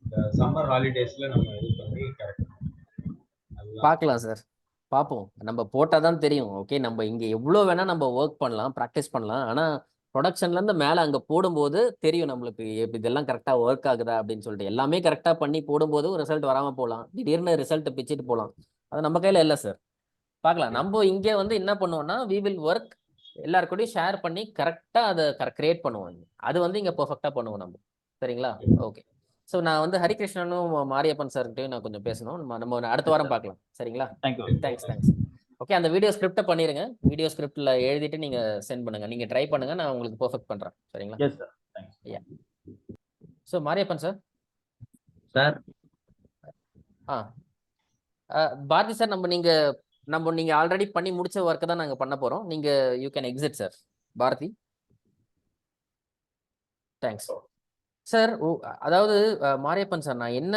இந்த சம்மர் ஹாலிடேஸ்ல நம்ம இது பண்ணி கரெக்ட் பார்க்கலாம் சார். பார்ப்போம், நம்ம போட்டாதான் தெரியும். ஓகே, நம்ம இங்க எவ்வளவு வேணா நம்ம ஒர்க் பண்ணலாம், ப்ராக்டிஸ் பண்ணலாம். ஆனா ப்ரொடக்ஷன்ல இருந்து மேல அங்க போடும்போது தெரியும் நம்மளுக்கு இதெல்லாம் கரெக்டா ஒர்க் ஆகுதா அப்படின்னு சொல்லிட்டு. எல்லாமே கரெக்டா பண்ணி போடும்போது ரிசல்ட் வராம போகலாம், திடீர்னு ரிசல்ட் பிச்சுட்டு போகலாம். அது நம்ம கையில இல்லை சார். பார்க்கலாம். நம்ம இங்கே வந்து என்ன பண்ணுவோம்னா வி வில் ஒர்க், எல்லாருக்கூடயும் ஷேர் பண்ணி கரெக்டா அதை கிரியேட் பண்ணுவோம். அது வந்து இங்க பெர்ஃபெக்டா பண்ணுவோம் நம்ம. சரிங்களா? ஓகே. ஸோ நான் வந்து ஹரிகிருஷ்ணனும் மாரியப்பன் சார்கிட்டையும் நான் கொஞ்சம் பேசணும். நம்ம அடுத்த வாரம் பார்க்கலாம். சரிங்களா? தேங்க்ஸ். ஓகே, அந்த வீடியோ ஸ்கிரிப்டை பண்ணிருங்க. வீடியோ ஸ்கிரிப்ட்ல எழுதிட்டு நீங்க சென்ட் பண்ணுங்க. நீங்க ட்ரை பண்ணுங்க, நான் உங்களுக்கு பெர்ஃபெக்ட் பண்றேன். சரிங்களா? Yes sir, thanks. So Mariyappan sir. Sir Bharathi sir, நீங்க ஆல்ரெடி பண்ணி முடிச்ச ஒர்க்கை தான் நாங்க பண்ண போறோம். நீங்க you can exit sir. Bharathi, thanks sir. அதாவது மாரியப்பன் சார், நான் என்ன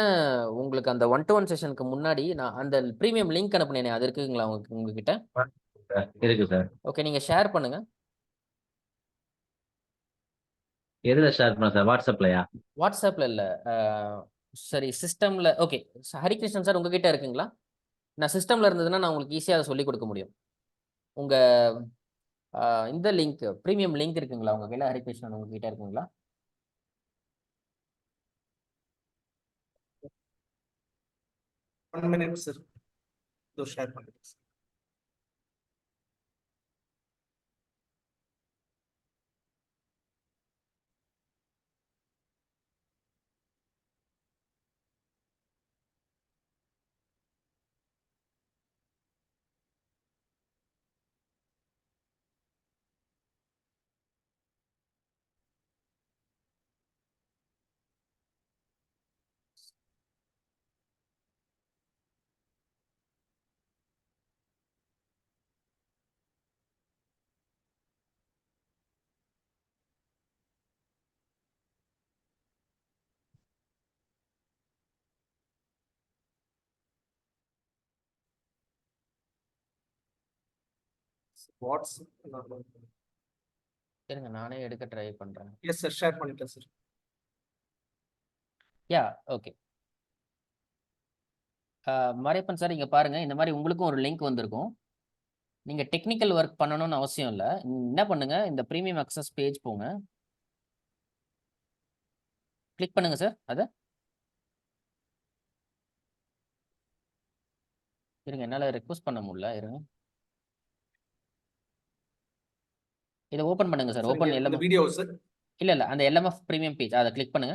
உங்களுக்கு அந்த 1-to-1 செஷனுக்கு முன்னாடி நான் அந்த ப்ரீமியம் லிங்க் அனுப்புனேனே, அது இருக்குங்களா உங்ககிட்ட? இருக்கு சார். ஓகே, நீங்க ஷேர் பண்ணுங்க. எதுல ஷேர் பண்ண சார்? வாட்ஸ்அப்லயா? வாட்ஸ்அப்ல இல்ல, சரி சிஸ்டம்ல. ஓகே, ஹரிகிருஷ்ணன் சார் உங்ககிட்ட இருக்குங்களா? நான் சிஸ்டம்ல இருந்ததுன்னா நான் உங்களுக்கு ஈஸியாக அதை சொல்லி கொடுக்க முடியும். உங்க இந்த லிங்க், ப்ரீமியம் லிங்க் இருக்குங்களா உங்க கையில? ஹரிகிருஷ்ணன் உங்ககிட்ட இருக்குங்களா? One minute, sir. ஷேர் பண்ணுங்க. சரிங்க, நானே எடுக்க ட்ரை பண்றேன். எஸ் சார், ஷேர் பண்ணிட்டேன் சார். யா, ஓகே. மாரியப்பன் சார், இங்க பாருங்க, இந்த மாதிரி உங்களுக்கும் ஒரு லிங்க் வந்திருக்கும். நீங்க டெக்னிக்கல் ஒர்க் பண்ணணும்னு அவசியம் இல்லை. என்ன பண்ணுங்க, இந்த ப்ரீமியம் அக்சஸ் பேஜ் போங்க, கிளிக் பண்ணுங்க சார். அதை இருங்க, என்னால ரெக்வஸ்ட் பண்ண முடியல, இருங்க. இதை ஓபன் பண்ணுங்க சார். ஓபன் இந்த வீடியோ சார். இல்ல அந்த எல்எம்எஃப் ப்ரீமியம் பேஜ், அதை கிளிக் பண்ணுங்க.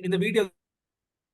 இந்த வீடியோ